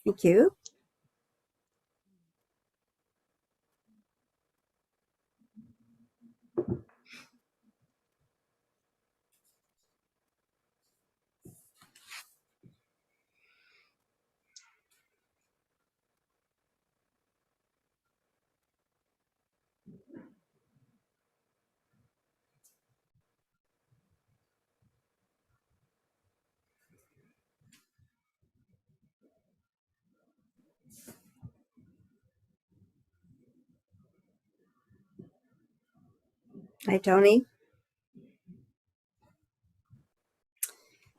Thank you. Hi, Tony.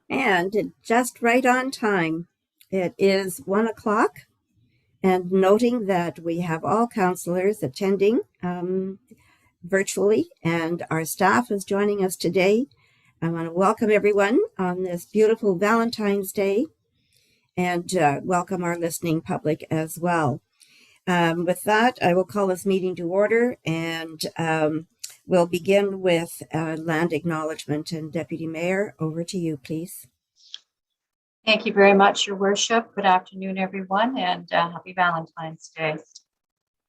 And just right on time. It is 1 o'clock, and noting that we have all counselors attending virtually, and our staff is joining us today. I want to welcome everyone on this beautiful Valentine's Day, and welcome our listening public as well. With that, I will call this meeting to order, and we'll begin with land acknowledgement. And Deputy Mayor, over to you, please. Thank you very much, Your Worship. Good afternoon, everyone, and happy Valentine's Day.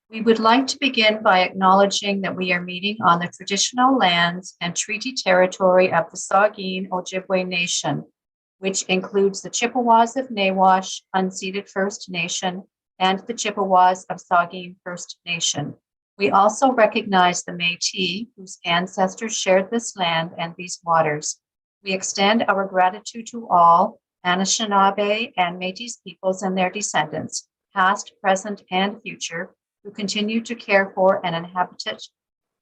We would like to begin by acknowledging that we are meeting on the traditional lands and treaty territory of the Saugeen Ojibwe Nation, which includes the Chippewas of Nawash, unceded First Nation, and the Chippewas of Saugeen First Nation. We also recognize the Métis, whose ancestors shared this land and these waters. We extend our gratitude to all Anishinaabe and Métis peoples and their descendants, past, present, and future, who continue to care for and inhabit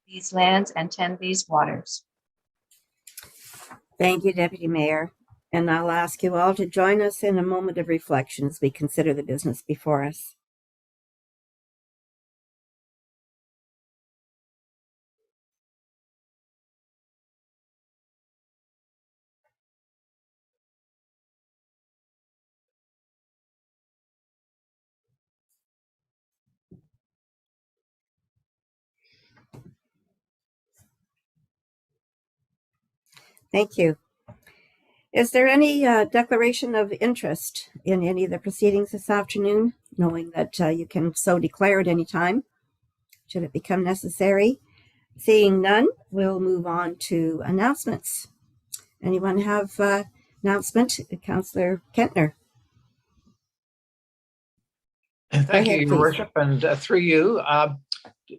these lands and tend these waters. Thank you, Deputy Mayor. And I'll ask you all to join us in a moment of reflection as we consider the business before us. Thank you. Is there any declaration of interest in any of the proceedings this afternoon, knowing that you can so declare at any time, should it become necessary? Seeing none, we'll move on to announcements. Anyone have announcement? Councillor Kentner. Thank you, Your Worship, and through you,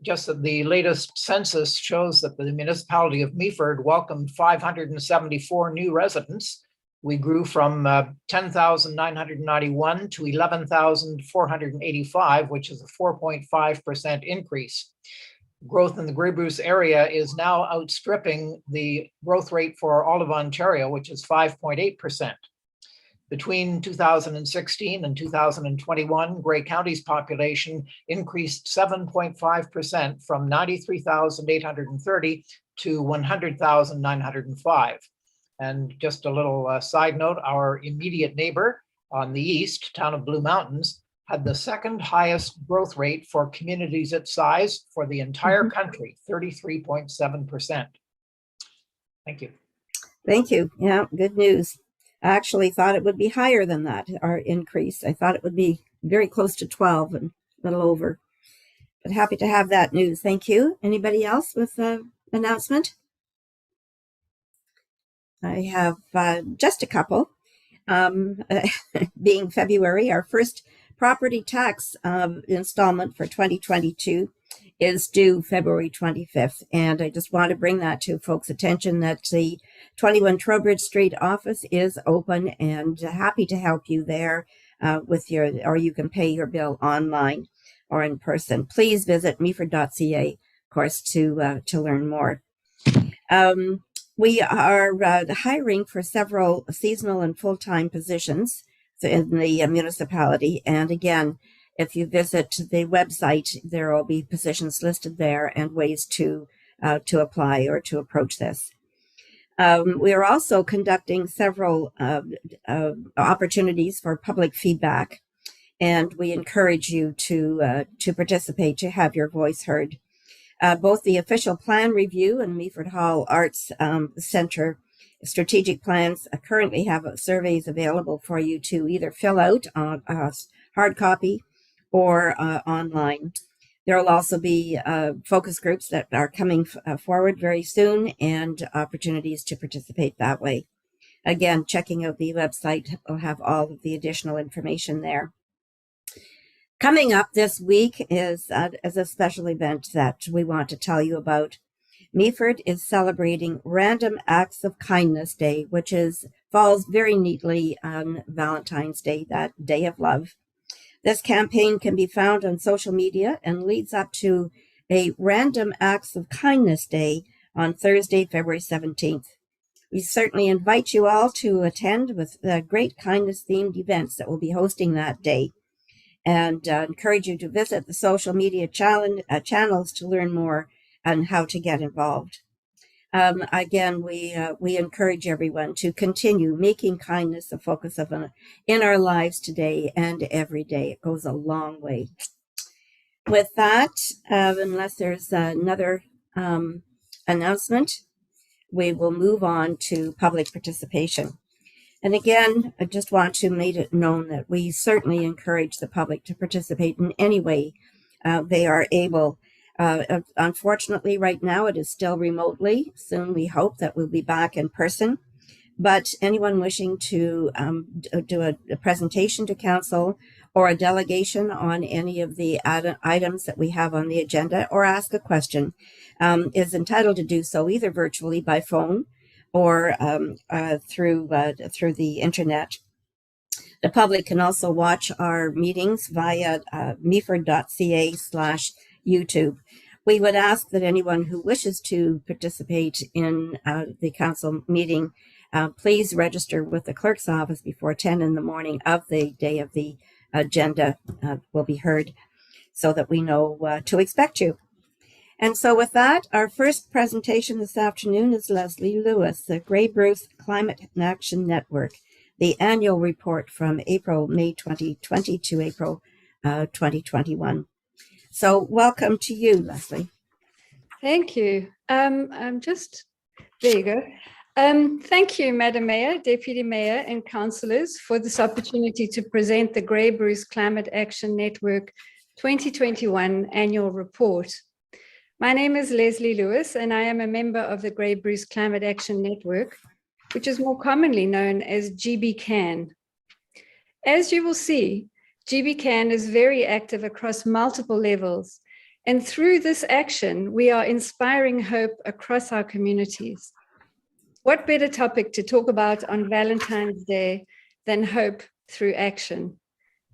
just that the latest census shows that the municipality of Meaford welcomed 574 new residents. We grew from 10,991 to 11,485, which is a 4.5% increase. Growth in the Grey Bruce area is now outstripping the growth rate for all of Ontario, which is 5.8%. Between 2016 and 2021, Grey County's population increased 7.5% from 93,830 to 100,905. And just a little side note, our immediate neighbor on the east, town of Blue Mountains, had the second highest growth rate for communities its size for the entire country, 33.7%. Thank you. Thank you. Yeah, good news. I actually thought it would be higher than that, our increase. I thought it would be very close to 12 and a little over. But happy to have that news. Thank you. Anybody else with an announcement? I have just a couple. Being February, our first property tax installment for 2022 is due February 25th. And I just want to bring that to folks' attention that the 21 Trowbridge Street office is open and happy to help you there with your, or you can pay your bill online or in person. Please visit meaford.ca, of course, to learn more. We are hiring for several seasonal and full-time positions in the municipality. And again, if you visit the website, there will be positions listed there and ways to apply or to approach this. We are also conducting several opportunities for public feedback, and we encourage you to participate, to have your voice heard. Both the official plan review and Meaford Hall Arts Center strategic plans currently have surveys available for you to either fill out on hard copy or online. There will also be focus groups that are coming forward very soon and opportunities to participate that way. Again, checking out the website will have all of the additional information there. Coming up this week is a special event that we want to tell you about. Meaford is celebrating Random Acts of Kindness Day, which falls very neatly on Valentine's Day, that day of love. This campaign can be found on social media and leads up to a Random Acts of Kindness Day on Thursday, February 17th. We certainly invite you all to attend with the great kindness-themed events that we'll be hosting that day, and encourage you to visit the social media channels to learn more on how to get involved. Again, we encourage everyone to continue making kindness a focus in our lives today and every day. It goes a long way. With that, unless there's another announcement, we will move on to public participation. And again, I just want to make it known that we certainly encourage the public to participate in any way they are able. Unfortunately, right now it is still remotely. Soon we hope that we'll be back in person. But anyone wishing to do a presentation to council or a delegation on any of the items that we have on the agenda or ask a question is entitled to do so either virtually by phone or through the internet. The public can also watch our meetings via meaford.ca/YouTube. We would ask that anyone who wishes to participate in the council meeting, please register with the clerk's office before 10 in the morning of the day of the agenda will be heard, so that we know what to expect you. And so with that, our first presentation this afternoon is Lesley Lewis, the Grey Bruce Climate Action Network, the annual report from May 2020 to April 2021. So welcome to you, Lesley. Thank you. There you go. Thank you, Madam Mayor, Deputy Mayor, and councillors for this opportunity to present the Grey Bruce Climate Action Network 2021 annual report. My name is Lesley Lewis, and I am a member of the Grey Bruce Climate Action Network, which is more commonly known as GBCAN. As you will see, GBCAN is very active across multiple levels, and through this action, we are inspiring hope across our communities. What better topic to talk about on Valentine's Day than hope through action?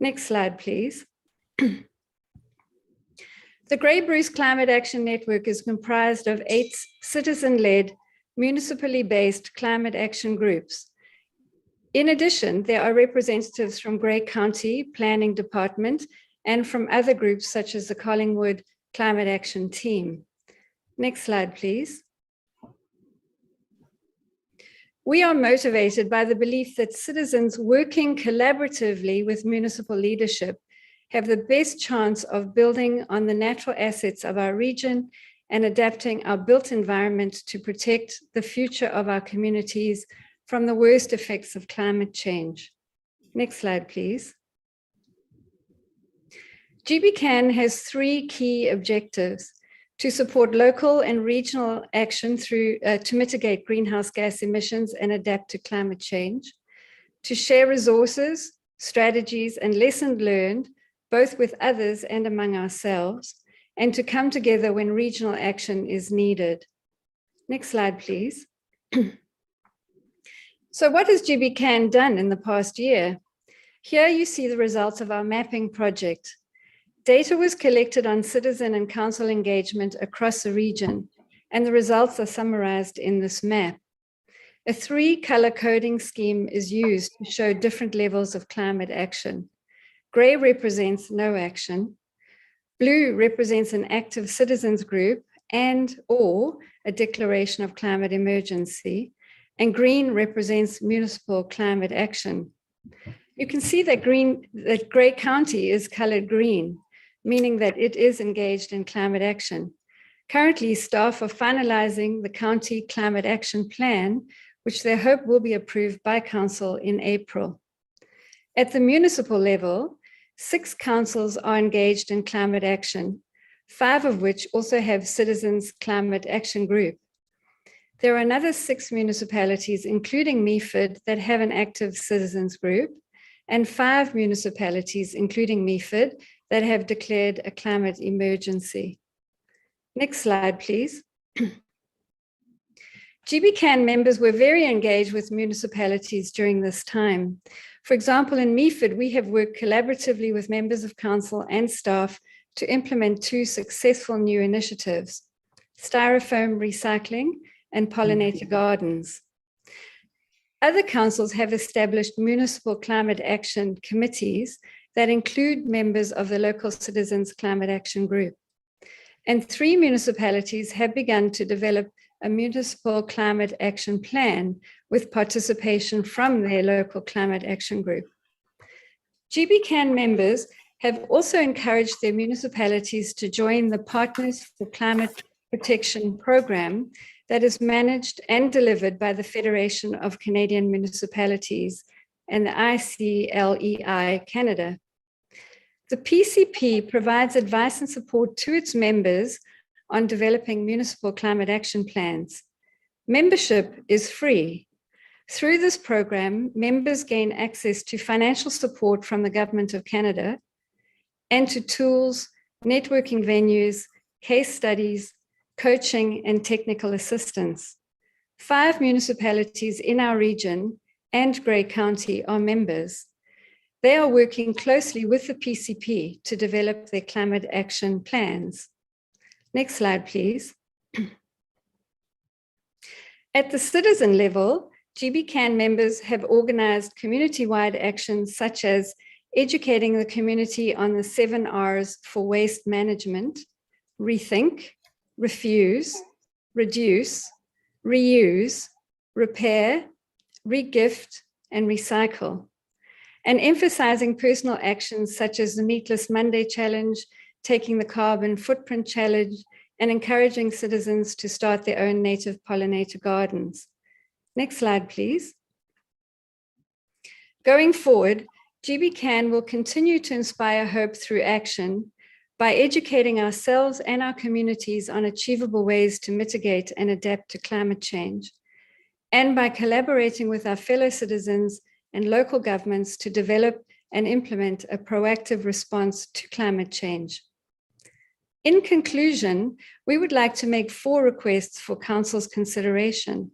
Next slide, please. The Grey Bruce Climate Action Network is comprised of 8 citizen-led, municipally based climate action groups. In addition, there are representatives from Grey County Planning Department and from other groups such as the Collingwood Climate Action Team. Next slide, please. We are motivated by the belief that citizens working collaboratively with municipal leadership have the best chance of building on the natural assets of our region and adapting our built environment to protect the future of our communities from the worst effects of climate change. Next slide, please. GBCAN has 3 key objectives: to support local and regional action through to mitigate greenhouse gas emissions and adapt to climate change, to share resources, strategies, and lessons learned, both with others and among ourselves, and to come together when regional action is needed. Next slide, please. So what has GBCAN done in the past year? Here you see the results of our mapping project. Data was collected on citizen and council engagement across the region, and the results are summarized in this map. A 3-color coding scheme is used to show different levels of climate action. Gray represents no action. Blue represents an active citizens group and/or a declaration of climate emergency. And green represents municipal climate action. You can see that Grey County is colored green, meaning that it is engaged in climate action. Currently, staff are finalizing the county climate action plan, which they hope will be approved by council in April. At the municipal level, 6 councils are engaged in climate action, 5 of which also have Citizens Climate Action Group. There are another 6 municipalities, including Meaford, that have an active citizens group, and 5 municipalities, including Meaford, that have declared a climate emergency. Next slide, please. GBCAN members were very engaged with municipalities during this time. For example, in Meaford, we have worked collaboratively with members of council and staff to implement 2 successful new initiatives: styrofoam recycling and pollinator gardens. Other councils have established municipal climate action committees that include members of the local Citizens Climate Action Group. And 3 municipalities have begun to develop a municipal climate action plan with participation from their local climate action group. GBCAN members have also encouraged their municipalities to join the Partners for Climate Protection program that is managed and delivered by the Federation of Canadian Municipalities and the ICLEI Canada. The PCP provides advice and support to its members on developing municipal climate action plans. Membership is free. Through this program, members gain access to financial support from the Government of Canada and to tools, networking venues, case studies, coaching, and technical assistance. 5 municipalities in our region and Grey County are members. They are working closely with the PCP to develop their climate action plans. Next slide, please. At the citizen level, GBCAN members have organized community-wide actions such as educating the community on the 7 R's for waste management: rethink, refuse, reduce, reuse, repair, regift, and recycle, and emphasizing personal actions such as the Meatless Monday Challenge, taking the Carbon Footprint Challenge, and encouraging citizens to start their own native pollinator gardens. Next slide, please. Going forward, GBCAN will continue to inspire hope through action by educating ourselves and our communities on achievable ways to mitigate and adapt to climate change, and by collaborating with our fellow citizens and local governments to develop and implement a proactive response to climate change. In conclusion, we would like to make 4 requests for Council's consideration.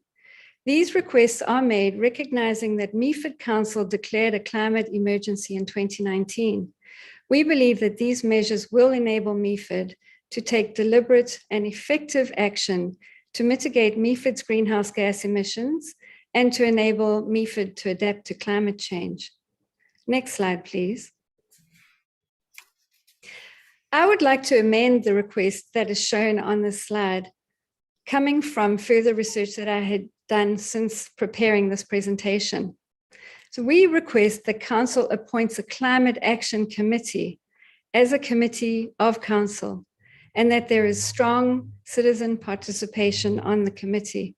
These requests are made recognizing that Meaford Council declared a climate emergency in 2019. We believe that these measures will enable Meaford to take deliberate and effective action to mitigate Meaford's greenhouse gas emissions and to enable Meaford to adapt to climate change. Next slide, please. I would like to amend the request that is shown on this slide, coming from further research that I had done since preparing this presentation. So we request that Council appoints a Climate Action Committee as a committee of Council, and that there is strong citizen participation on the committee.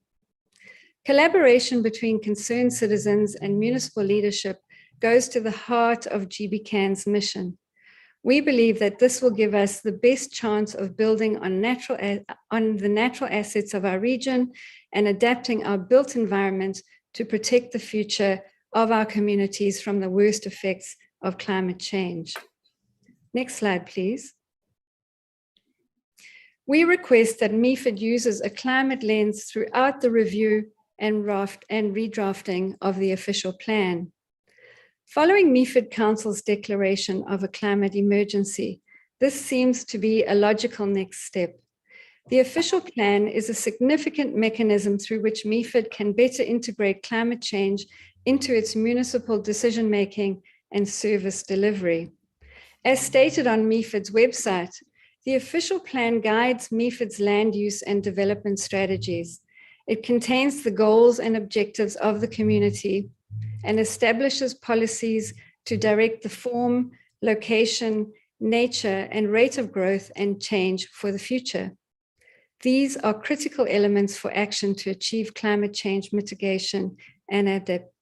Collaboration between concerned citizens and municipal leadership goes to the heart of GBCAN's mission. We believe that this will give us the best chance of building on the natural assets of our region and adapting our built environment to protect the future of our communities from the worst effects of climate change. Next slide, please. We request that Meaford uses a climate lens throughout the review and redrafting of the official plan. Following Meaford Council's declaration of a climate emergency, this seems to be a logical next step. The official plan is a significant mechanism through which Meaford can better integrate climate change into its municipal decision-making and service delivery. As stated on Meaford's website, the official plan guides Meaford's land use and development strategies. It contains the goals and objectives of the community and establishes policies to direct the form, location, nature, and rate of growth and change for the future. These are critical elements for action to achieve climate change mitigation and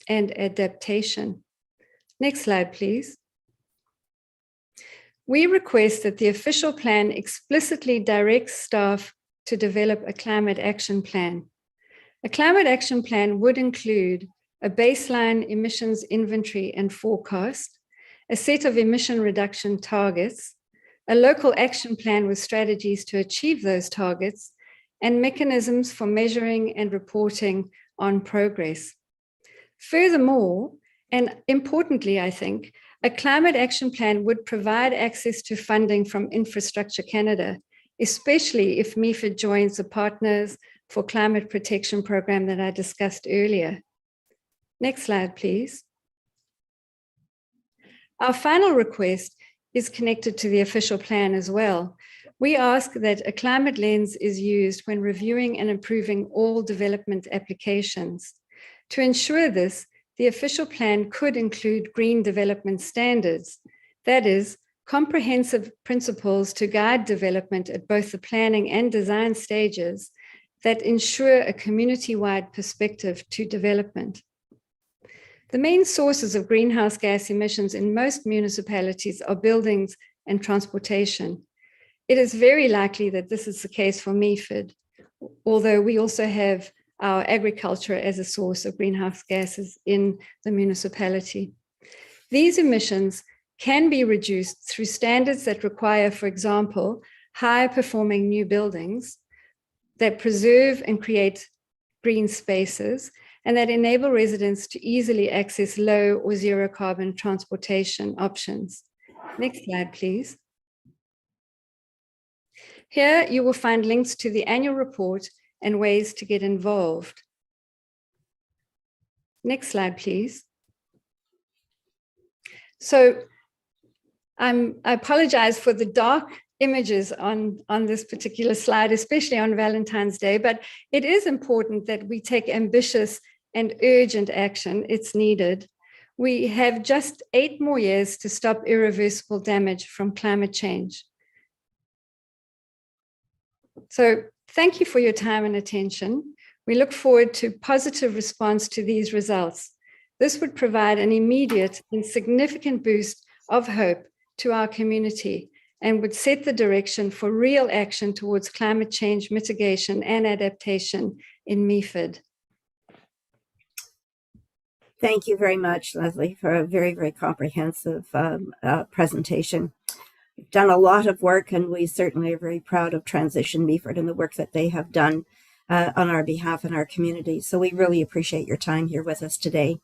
adaptation. Next slide, please. we request that the official plan explicitly directs staff to develop a climate action plan. A climate action plan would include a baseline emissions inventory and forecast, a set of emission reduction targets, a local action plan with strategies to achieve those targets, and mechanisms for measuring and reporting on progress. Furthermore, and importantly, I think, a climate action plan would provide access to funding from Infrastructure Canada, especially if Meaford joins the Partners for Climate Protection program that I discussed earlier. Next slide, please. Our final request is connected to the official plan as well. We ask that a climate lens is used when reviewing and improving all development applications. To ensure this, the official plan could include green development standards, that is, comprehensive principles to guide development at both the planning and design stages that ensure a community-wide perspective to development. The main sources of greenhouse gas emissions in most municipalities are buildings and transportation. It is very likely that this is the case for Meaford, although we also have our agriculture as a source of greenhouse gases in the municipality. These emissions can be reduced through standards that require, for example, high-performing new buildings that preserve and create green spaces and that enable residents to easily access low or zero carbon transportation options. Next slide, please. Here you will find links to the annual report and ways to get involved. Next slide, please. So I apologize for the dark images on this particular slide, especially on Valentine's Day, but it is important that we take ambitious and urgent action. It's needed. We have just 8 more years to stop irreversible damage from climate change. So thank you for your time and attention. We look forward to positive response to these results. This would provide an immediate and significant boost of hope to our community and would set the direction for real action towards climate change mitigation and adaptation in Meaford. Thank you very much, Lesley, for a very, very comprehensive presentation. You've done a lot of work, and we certainly are very proud of Transition Meaford and the work that they have done on our behalf in our community. So we really appreciate your time here with us today.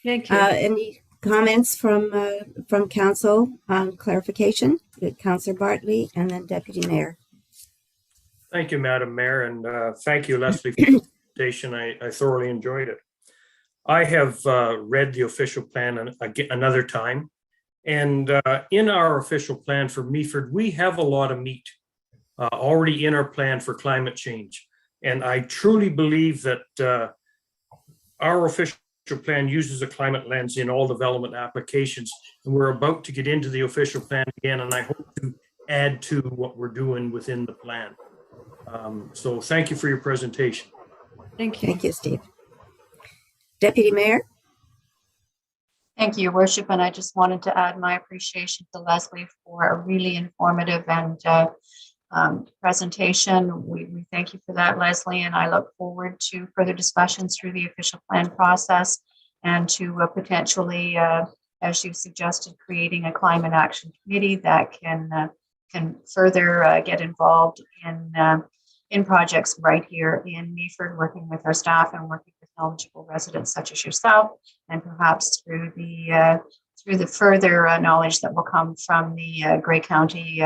Thank you. Any comments from Council on clarification? Councillor Bartley and then Deputy Mayor. Thank you, Madam Mayor, and thank you, Lesley, for the presentation. I thoroughly enjoyed it. I have read the official plan another time, and in our official plan for Meaford, we have a lot of meat already in our plan for climate change. And I truly believe that our official plan uses a climate lens in all development applications, and we're about to get into the official plan again, and I hope to add to what we're doing within the plan. So thank you for your presentation. Thank you. Thank you, Steve. Deputy Mayor. Thank you, Your Worship, and I just wanted to add my appreciation to Lesley for a really informative and presentation. We thank you for that, Lesley, and I look forward to further discussions through the official plan process and to potentially, as you suggested, creating a climate action committee that can further get involved in projects right here in Meaford, working with our staff and working with knowledgeable residents such as yourself, and perhaps through the further knowledge that will come from the Grey County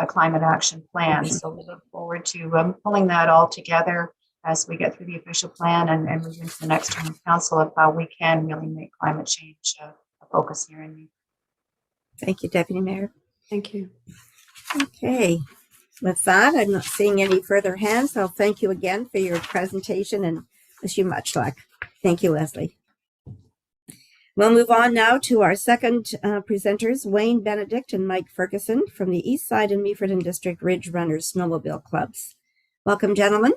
Climate Action Plan. So we look forward to pulling that all together as we get through the official plan and move into the next term of council of how we can really make climate change a focus here in Meaford. Thank you, Deputy Mayor. Thank you. Okay. With that, I'm not seeing any further hands. I'll thank you again for your presentation and wish you much luck. Thank you, Lesley. We'll move on now to our second presenters, Wayne Benedict and Mike Ferguson from the Eastside and Meaford and District Ridge Runners Snowmobile Clubs. Welcome, gentlemen.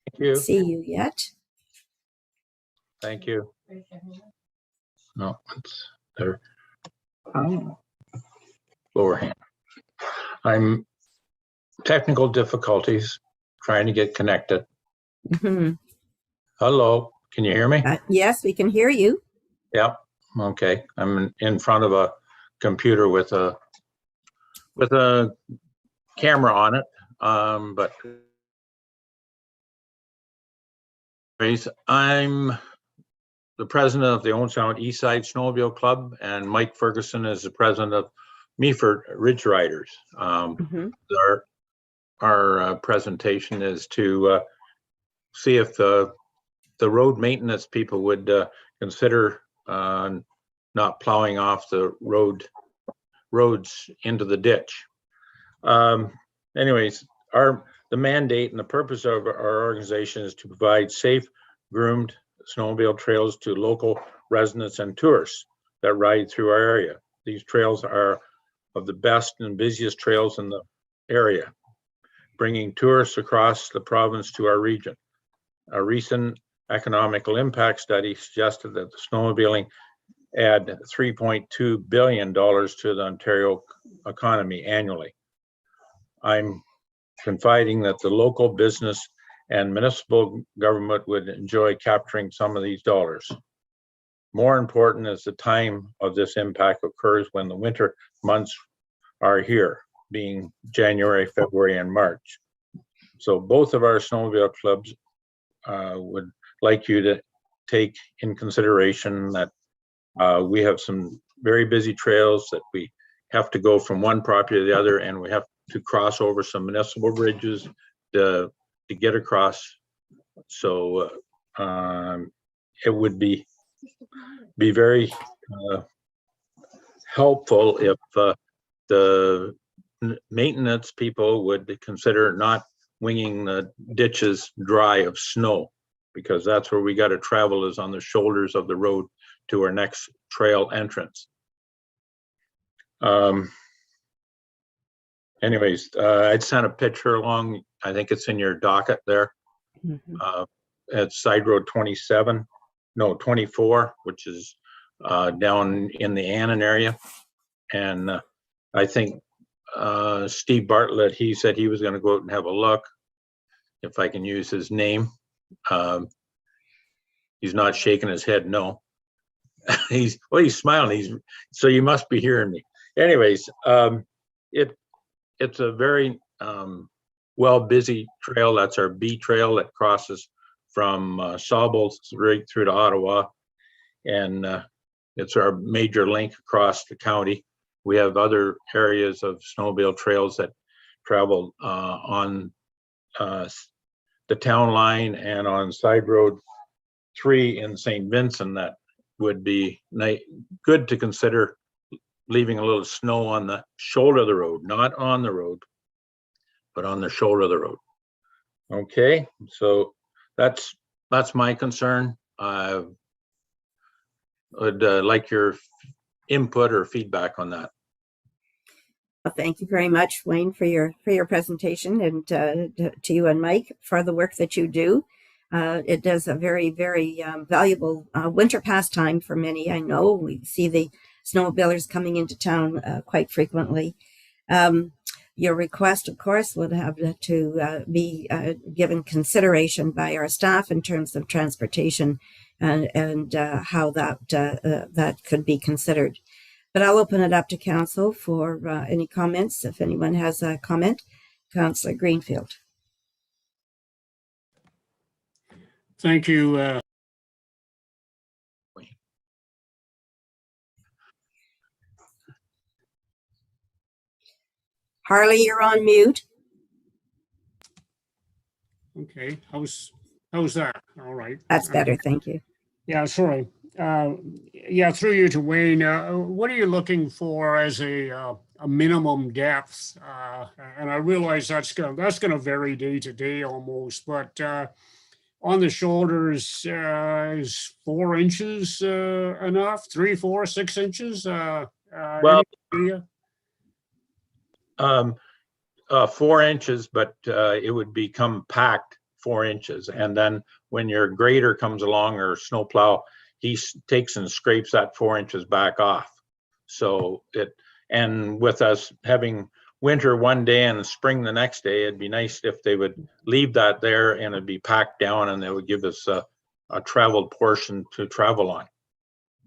Thank you. See you yet. Thank you. No, it's there. lower hand. I'm technical difficulties trying to get connected. Mhm. Hello, can you hear me? Yes, we can hear you. Yep. Okay. I'm in front of a computer with a camera on it. But anyways, I'm the president of the Owen Sound Eastside Snowmobile Club, and Mike Ferguson is the president of Meaford Ridge Riders. Mhm. Our presentation is to see if the road maintenance people would consider not plowing off the roads into the ditch. Anyways, the mandate and the purpose of our organization is to provide safe, groomed snowmobile trails to local residents and tourists that ride through our area. These trails are of the best and busiest trails in the area, bringing tourists across the province to our region. A recent economical impact study suggested that the snowmobiling add $3.2 billion to the Ontario economy annually. I'm confiding that the local business and municipal government would enjoy capturing some of these dollars. More important is the time of this impact occurs when the winter months are here, being January, February, and March. So both of our snowmobile clubs would like you to take in consideration that we have some very busy trails that we have to go from one property to the other, and we have to cross over some municipal bridges to get across. So it would be very helpful if the maintenance people would consider not winging the ditches dry of snow, because that's where we got to travel, is on the shoulders of the road to our next trail entrance. Anyways, I'd sent a picture along. I think it's in your docket there. Mhm. At side road 24, which is down in the Annan area. And I think Steve Bartlett, he said he was going to go out and have a look, if I can use his name. He's not shaking his head, no. He's smiling. So you must be hearing me. Anyways, it's a very busy trail. That's our B trail that crosses from Sawbolt right through to Ottawa, and it's our major link across the county. We have other areas of snowmobile trails that travel on the town line and on side road 3 in St. Vincent that would be good to consider leaving a little snow on the shoulder of the road, not on the road, but on the shoulder of the road. Okay, so that's my concern. I would like your input or feedback on that. Well, thank you very much, Wayne, for your presentation, and to you and Mike for the work that you do. It does a very, very valuable winter pastime for many. I know we see the snowmobilers coming into town quite frequently. Your request, of course, would have to be given consideration by our staff in terms of transportation and how that could be considered. But I'll open it up to council for any comments. If anyone has a comment, Councillor Greenfield. Thank you. Harley, you're on mute. Okay, how's that? All right. That's better, thank you. Yeah, sorry. Yeah, through you to Wayne. What are you looking for as a minimum depth? And I realize that's gonna vary day to day almost, but on the shoulders, is 4 inches enough? 3, 4, 6 inches? Well, any idea? 4 inches, but it would become packed 4 inches. And then when your grader comes along or snowplow, he takes and scrapes that 4 inches back off. So And with us having winter one day and spring the next day, it'd be nice if they would leave that there and it'd be packed down and they would give us a traveled portion to travel on.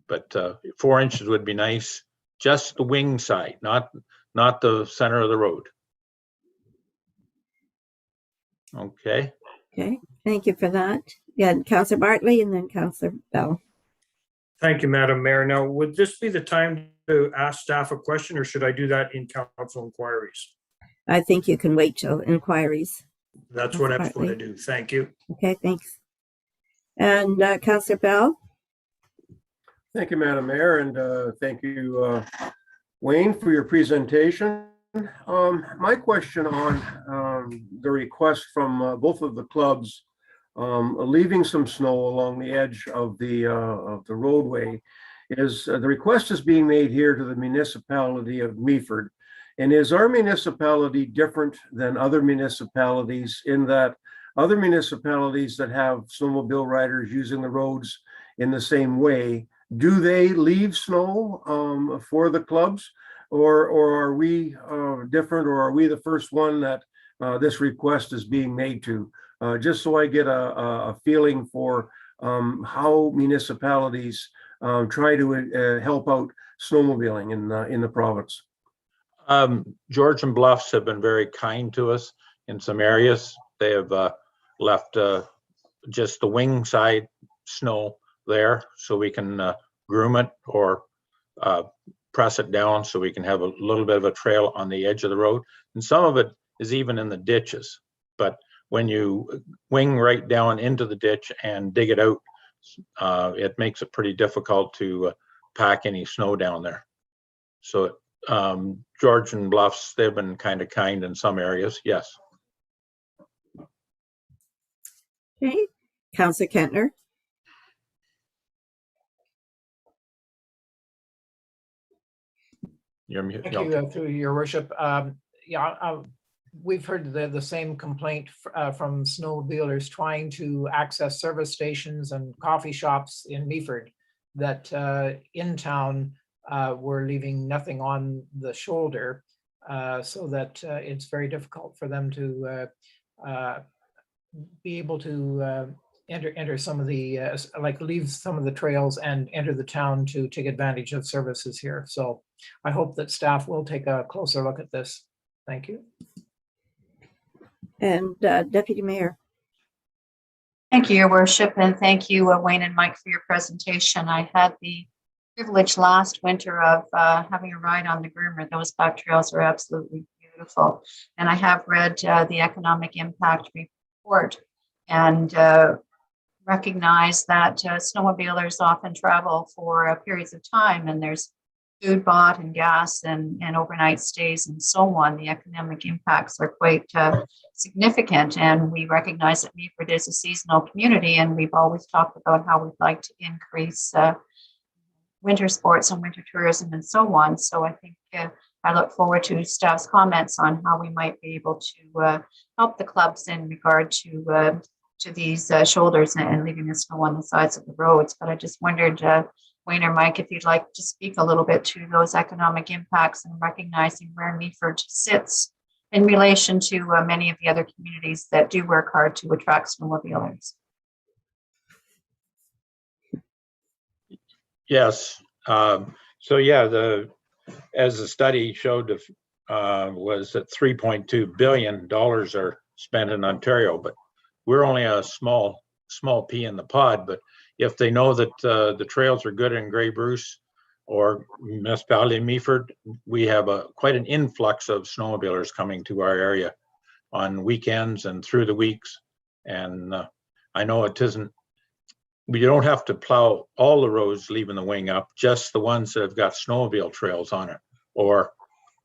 But 4 inches would be nice, just the wing side, not the center of the road. Okay. Okay, thank you for that. Yeah, Councillor Bartley and then Councillor Bell. Thank you, Madam Mayor. Now, would this be the time to ask staff a question, or should I do that in council inquiries? I think you can wait till inquiries. That's what I'm going to do. Thank you. Okay, thanks. And Councillor Bell? Thank you, Madam Mayor, and thank you, Wayne, for your presentation. My question on the request from both of the clubs leaving some snow along the edge of the roadway is the request is being made here to the municipality of Meaford. And is our municipality different than other municipalities in that other municipalities that have snowmobile riders using the roads in the same way, do they leave snow for the clubs, or are we different, or are we the first one that this request is being made to? Just so I get a feeling for how municipalities try to help out snowmobiling in the province. Georgian Bluffs have been very kind to us in some areas. They have left just the wing side snow there so we can groom it or press it down so we can have a little bit of a trail on the edge of the road. And some of it is even in the ditches. But when you wing right down into the ditch and dig it out, it makes it pretty difficult to pack any snow down there. So Georgian Bluffs, they've been kind of kind in some areas, yes. Okay, Councillor Kentner. You're mute. Thank you, through your worship. We've heard the same complaint from snowmobilers trying to access service stations and coffee shops in Meaford that in town we're leaving nothing on the shoulder, so that it's very difficult for them to be able to enter some of the like leave some of the trails and enter the town to take advantage of services here. So I hope that staff will take a closer look at this. Thank you. And Deputy Mayor. Thank you, Your Worship, and thank you, Wayne and Mike, for your presentation. I had the privilege last winter of having a ride on the groomer. Those bike trails are absolutely beautiful. And I have read the economic impact report and recognize that snowmobilers often travel for periods of time, and there's food bought and gas and overnight stays and so on. The economic impacts are quite significant, and we recognize that Meaford is a seasonal community, and we've always talked about how we'd like to increase winter sports and winter tourism and so on. So I think I look forward to staff's comments on how we might be able to help the clubs in regard to these shoulders and leaving the snow on the sides of the roads. But I just wondered, Wayne or Mike, if you'd like to speak a little bit to those economic impacts and recognizing where Meaford sits in relation to many of the other communities that do work hard to attract snowmobilers. Yes. So yeah, as the study showed, was that $3.2 billion are spent in Ontario, but we're only a small pea in the pod. But if they know that the trails are good in Grey Bruce or municipality of Meaford, we have quite an influx of snowmobilers coming to our area on weekends and through the weeks. And I know it isn't, we don't have to plow all the roads leaving the wing up, just the ones that have got snowmobile trails on it or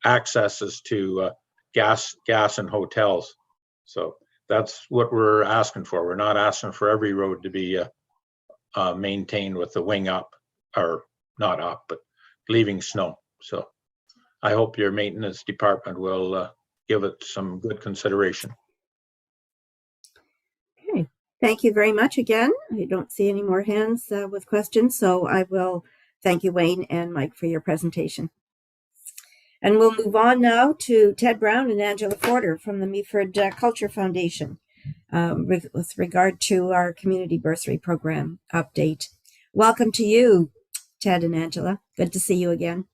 accesses to gas and hotels. So that's what we're asking for. We're not asking for every road to be maintained with the wing up, or not up, but leaving snow. So I hope your maintenance department will give it some good consideration. Okay, thank you very much again. I don't see any more hands with questions, so I will thank you, Wayne and Mike, for your presentation. And we'll move on now to Ted Brown and Angela Forder from the Meaford Culture Foundation with regard to our community bursary program update. Welcome to you, Ted and Angela. Good to see you again.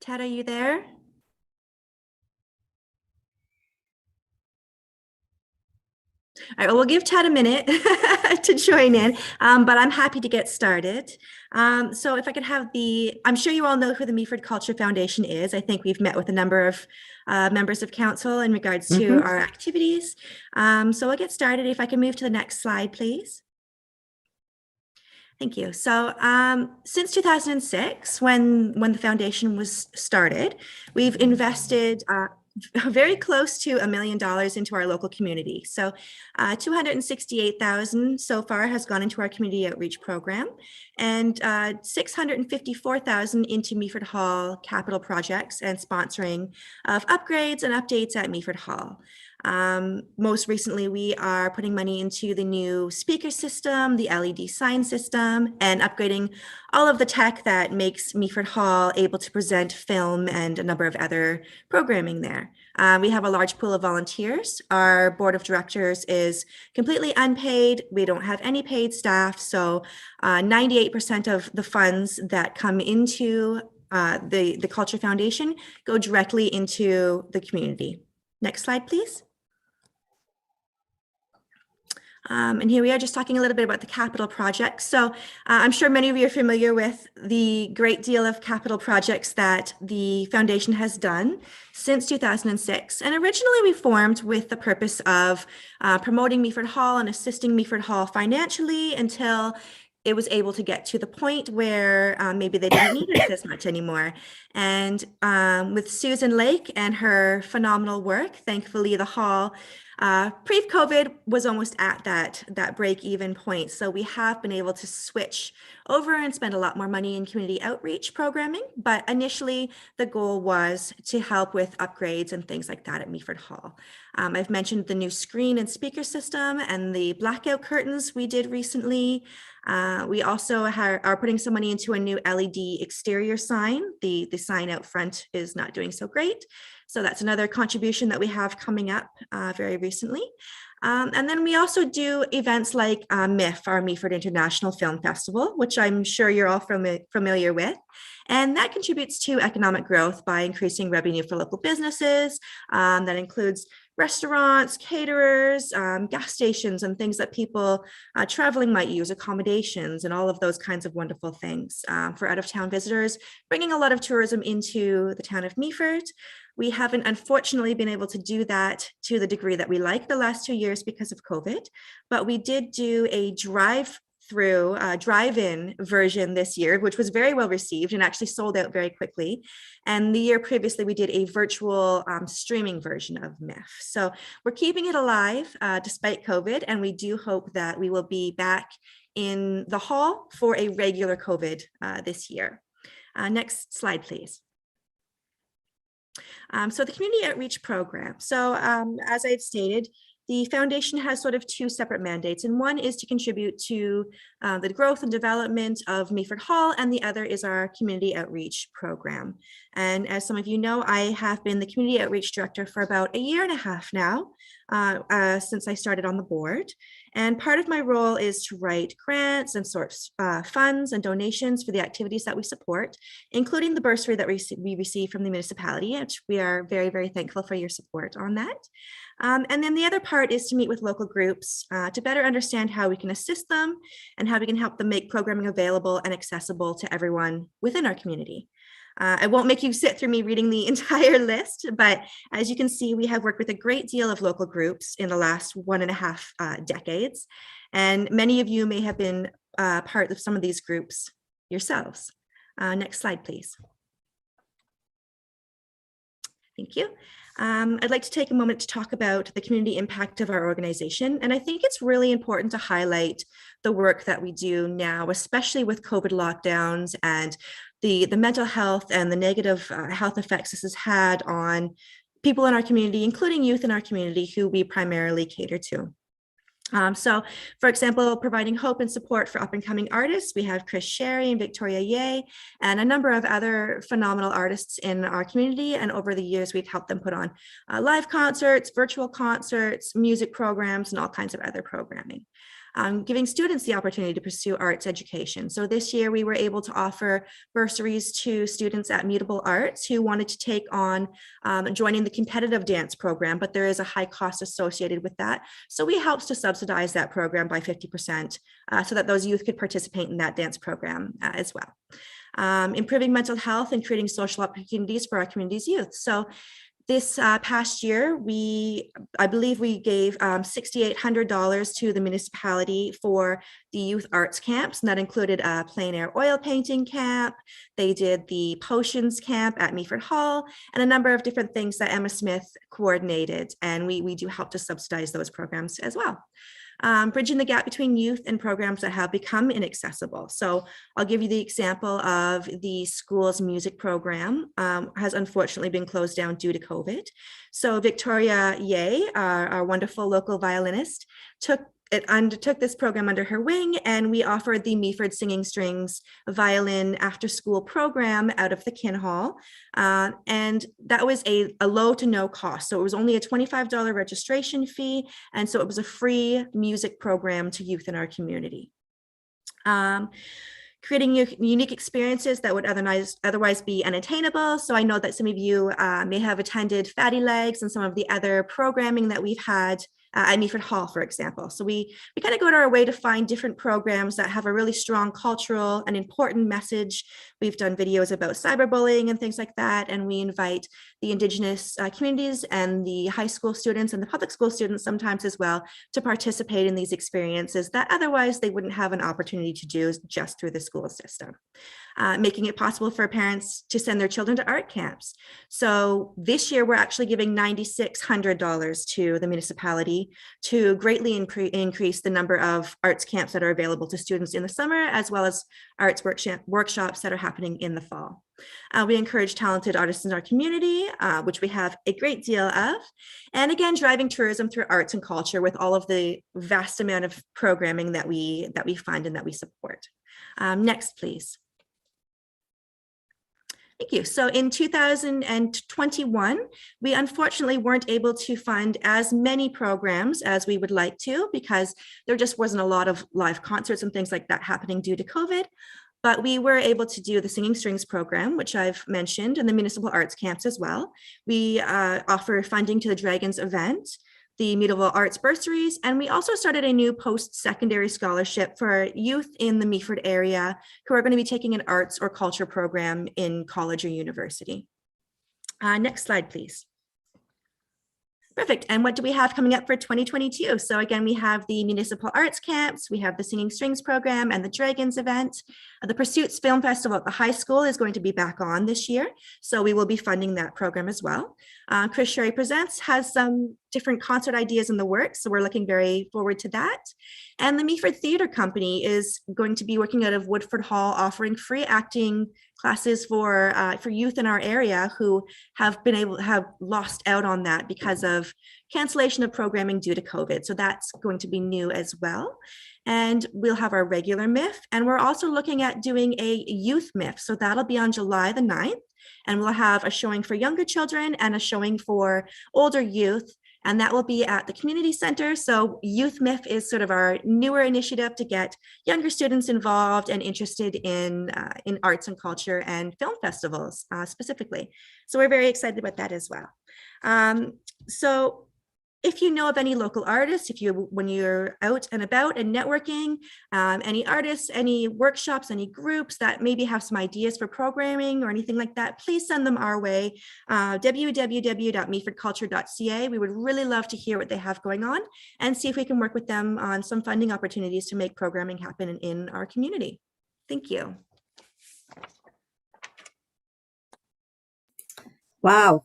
Ted, are you there? All right, well, we'll give Ted a minute to join in, but I'm happy to get started. So if I could have I'm sure you all know who the Meaford Culture Foundation is. I think we've met with a number of members of council in regards to our activities. So I'll get started. If I can move to the next slide, please. Thank you. So since 2006, when the foundation was started, we've invested very close to $1 million into our local community. So 268,000 so far has gone into our community outreach program, and 654,000 into Meford Hall capital projects and sponsoring of upgrades and updates at Meford Hall. Most recently, we are putting money into the new speaker system, the LED sign system, and upgrading all of the tech that makes Meford Hall able to present film and a number of other programming there. We have a large pool of volunteers. Our board of directors is completely unpaid. We don't have any paid staff. So 98% of the funds that come into the Culture Foundation go directly into the community. Next slide, please. And here we are just talking a little bit about the capital projects. So I'm sure many of you are familiar with the great deal of capital projects that the foundation has done since 2006. And originally we formed with the purpose of promoting Meford Hall and assisting Meford Hall financially until it was able to get to the point where maybe they didn't need it as much anymore. And with Susan Lake and her phenomenal work, thankfully the Hall pre-COVID was almost at that break-even point. So we have been able to switch over and spend a lot more money in community outreach programming. But initially, the goal was to help with upgrades and things like that at Meford Hall. I've mentioned the new screen and speaker system and the blackout curtains we did recently. We also are putting some money into a new LED exterior sign. The sign out front is not doing so great. So that's another contribution that we have coming up very recently. And then we also do events like MIF, our Meaford International Film Festival, which I'm sure you're all familiar with. And that contributes to economic growth by increasing revenue for local businesses. That includes restaurants, caterers, gas stations, and things that people traveling might use, accommodations, and all of those kinds of wonderful things for out-of-town visitors, bringing a lot of tourism into the town of Meaford. We haven't unfortunately been able to do that to the degree that we like the last 2 years because of COVID, but we did do a drive-in version this year, which was very well received and actually sold out very quickly. And the year previously, we did a virtual streaming version of MIF. So we're keeping it alive despite COVID, and we do hope that we will be back in the hall for a regular COVID this year. Next slide, please. So the community outreach program. So as I've stated, the foundation has sort of two separate mandates, and one is to contribute to the growth and development of Meford Hall, and the other is our community outreach program. And as some of you know, I have been the community outreach director for about 1.5 years now, since I started on the board. And part of my role is to write grants and source funds and donations for the activities that we support, including the bursary that we receive from the municipality, which we are very, very thankful for your support on that. And then the other part is to meet with local groups to better understand how we can assist them and how we can help them make programming available and accessible to everyone within our community. I won't make you sit through me reading the entire list, but as you can see, we have worked with a great deal of local groups in the last 1.5 decades. And many of you may have been part of some of these groups yourselves. Next slide, please. Thank you. I'd like to take a moment to talk about the community impact of our organization. And I think it's really important to highlight the work that we do now, especially with COVID lockdowns and the mental health and the negative health effects this has had on people in our community, including youth in our community who we primarily cater to. So, for example, providing hope and support for up-and-coming artists, we have Chris Sherry and Victoria Ye, and a number of other phenomenal artists in our community. And over the years, we've helped them put on live concerts, virtual concerts, music programs, and all kinds of other programming. Giving students the opportunity to pursue arts education. So this year we were able to offer bursaries to students at Mutable Arts who wanted to take on joining the competitive dance program, but there is a high cost associated with that. So we helped to subsidize that program by 50% so that those youth could participate in that dance program as well. Improving mental health and creating social opportunities for our community's youth. So this past year, I believe we gave $6,800 to the municipality for the youth arts camps, and that included a plein air oil painting camp. They did the potions camp at Meaford Hall, and a number of different things that Emma Smith coordinated, and we do help to subsidize those programs as well. Bridging the gap between youth and programs that have become inaccessible. So I'll give you the example of the school's music program has unfortunately been closed down due to COVID. So Victoria Ye, our wonderful local violinist, undertook this program under her wing, and we offered the Meaford Singing Strings violin after school program out of the Kin Hall. And that was a low to no cost. So it was only a $25 registration fee. And so it was a free music program to youth in our community. Creating unique experiences that would otherwise be unattainable. So I know that some of you may have attended Fatty Legs and some of the other programming that we've had at Meaford Hall, for example. So we kind of go to our way to find different programs that have a really strong cultural and important message. We've done videos about cyberbullying and things like that. And we invite the Indigenous communities and the high school students and the public school students sometimes as well to participate in these experiences that otherwise they wouldn't have an opportunity to do just through the school system. Making it possible for parents to send their children to art camps. So this year, we're actually giving $9,600 to the municipality to greatly increase the number of arts camps that are available to students in the summer, as well as arts workshops that are happening in the fall. We encourage talented artists in our community, which we have a great deal of. And again, driving tourism through arts and culture with all of the vast amount of programming that we fund and that we support. Next, please. Thank you. So in 2021, we unfortunately weren't able to fund as many programs as we would like to because there just wasn't a lot of live concerts and things like that happening due to COVID. But we were able to do the Singing Strings program, which I've mentioned, and the municipal arts camps as well. We offer funding to the Dragons event, the Mutable Arts bursaries, and we also started a new post-secondary scholarship for youth in the Meaford area who are going to be taking an arts or culture program in college or university. Next slide, please. Perfect. And what do we have coming up for 2022? So again, we have the municipal arts camps, we have the Singing Strings program and the Dragons event. The Pursuits Film Festival at the high school is going to be back on this year. So we will be funding that program as well. Chris Sherry Presents has some different concert ideas in the works. So we're looking very forward to that. And the Meaford Theatre Company is going to be working out of Woodford Hall, offering free acting classes for youth in our area who have lost out on that because of cancellation of programming due to COVID. So that's going to be new as well. And we'll have our regular MIF, and we're also looking at doing a youth MIF. So that'll be on July the 9th, and we'll have a showing for younger children and a showing for older youth. And that will be at the community center. So Youth MIF is sort of our newer initiative to get younger students involved and interested in arts and culture and film festivals specifically. So we're very excited about that as well. So if you know of any local artists, when you're out and about and networking, any artists, any workshops, any groups that maybe have some ideas for programming or anything like that, please send them our way. www.meafordculture.ca. We would really love to hear what they have going on and see if we can work with them on some funding opportunities to make programming happen in our community. Thank you. Wow.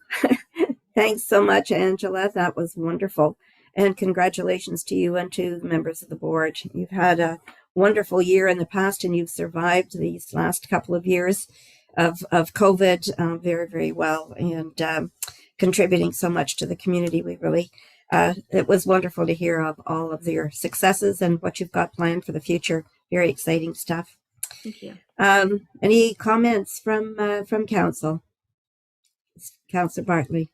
Thanks so much, Angela. That was wonderful. And congratulations to you and to the members of the board. You've had a wonderful year in the past, and you've survived these last couple of years of COVID very, very well, and contributing so much to the community. We really it was wonderful to hear of all of your successes and what you've got planned for the future. Very exciting stuff. Thank you. Any comments from council? Councillor Bartley.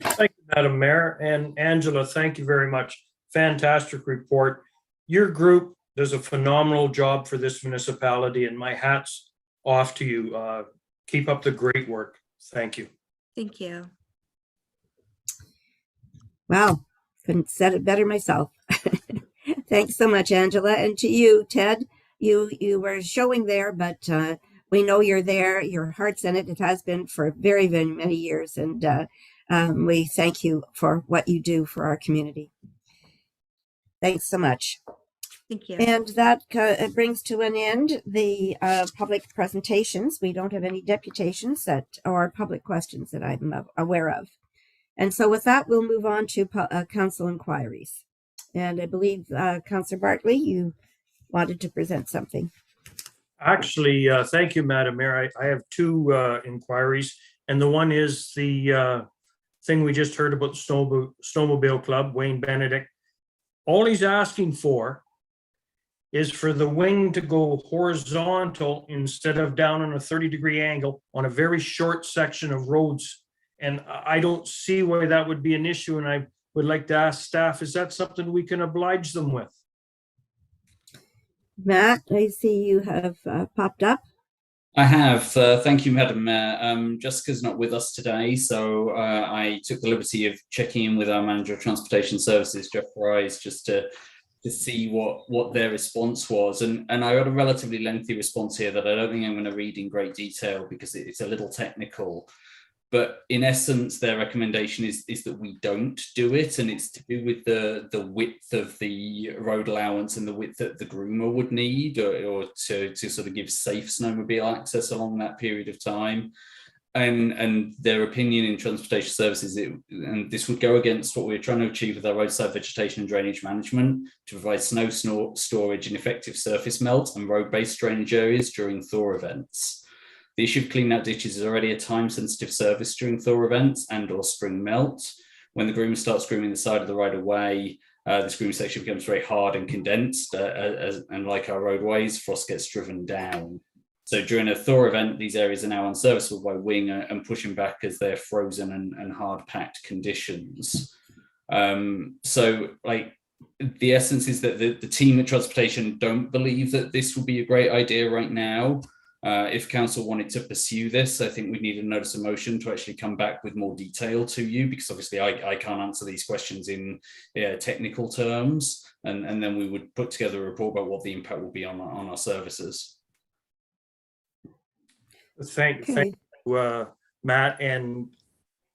Thank you, Madam Mayor. And Angela, thank you very much. Fantastic report. Your group does a phenomenal job for this municipality, and my hat's off to you. Keep up the great work. Thank you. Thank you. Wow, couldn't said it better myself. Thanks so much, Angela. And to you, Ted, you were showing there, but we know you're there. Your heart's in it. It has been for very, very many years. And we thank you for what you do for our community. Thanks so much. Thank you. And that brings to an end the public presentations. We don't have any deputations that or public questions that I'm aware of. And so with that, we'll move on to council inquiries. And I believe, Councillor Bartley, you wanted to present something. Actually, thank you, Madam Mayor. I have two inquiries, and the one is the thing we just heard about the Snowmobile Club, Wayne Benedict. All he's asking for is for the wing to go horizontal instead of down on a 30-degree angle on a very short section of roads. And I don't see why that would be an issue. And I would like to ask staff, is that something we can oblige them with? Matt, I see you have popped up. I have. Thank you, Madam Mayor. Jessica's not with us today, so I took the liberty of checking in with our Manager of Transportation Services, Jeff Rise, just to see what their response was. And I got a relatively lengthy response here that I don't think I'm going to read in great detail because it's a little technical. But in essence, their recommendation is that we don't do it, and it's to do with the width of the road allowance and the width that the groomer would need, or to sort of give safe snowmobile access along that period of time. And their opinion in transportation services, and this would go against what we're trying to achieve with our roadside vegetation and drainage management, to provide snow storage and effective surface melt and road-based drainage areas during thaw events. The issue of cleaning out ditches is already a time-sensitive service during thaw events and or spring melt. When the groomer starts grooming the side of the right-of-way, this grooming section becomes very hard and condensed, and like our roadways, frost gets driven down. So during a thaw event, these areas are now unserviceable by wing and pushing back as they're frozen and hard-packed conditions. So like the essence is that the team at Transportation don't believe that this would be a great idea right now. If council wanted to pursue this, I think we'd need a notice of motion to actually come back with more detail to you, because obviously I can't answer these questions in technical terms, and then we would put together a report about what the impact will be on our services. Thank you, Matt. And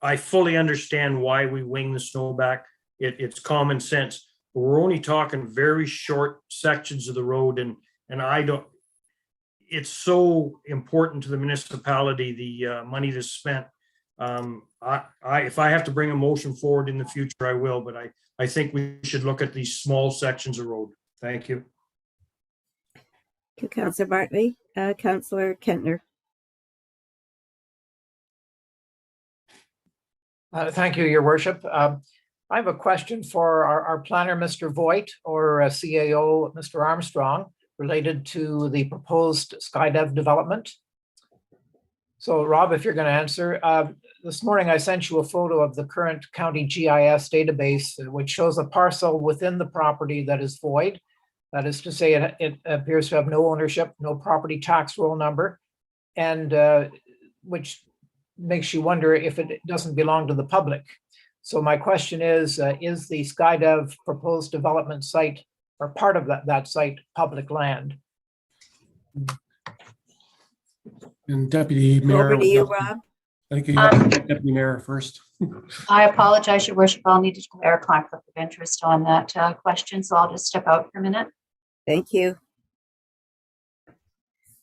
I fully understand why we wing the snow back. It's common sense. But we're only talking very short sections of the road, and I don't. It's so important to the municipality, the money that's spent. If I have to bring a motion forward in the future, I will, but I think we should look at these small sections of road. Thank you. Thank you, Councillor Bartley. Councillor Kentner. Thank you, Your Worship. I have a question for our planner, Mr. Voigt, or CAO, Mr. Armstrong, related to the proposed SkyDev development. So Rob, if you're going to answer, this morning I sent you a photo of the current county GIS database, which shows a parcel within the property that is void. That is to say, it appears to have no ownership, no property tax roll number, and which makes you wonder if it doesn't belong to the public. So my question is the SkyDev proposed development site or part of that site public land? And Deputy Mayor. Over to you, Rob. Thank you. Deputy Mayor first. I apologize, Your Worship. I'll need to declare a conflict of interest on that question, so I'll just step out for a minute. Thank you.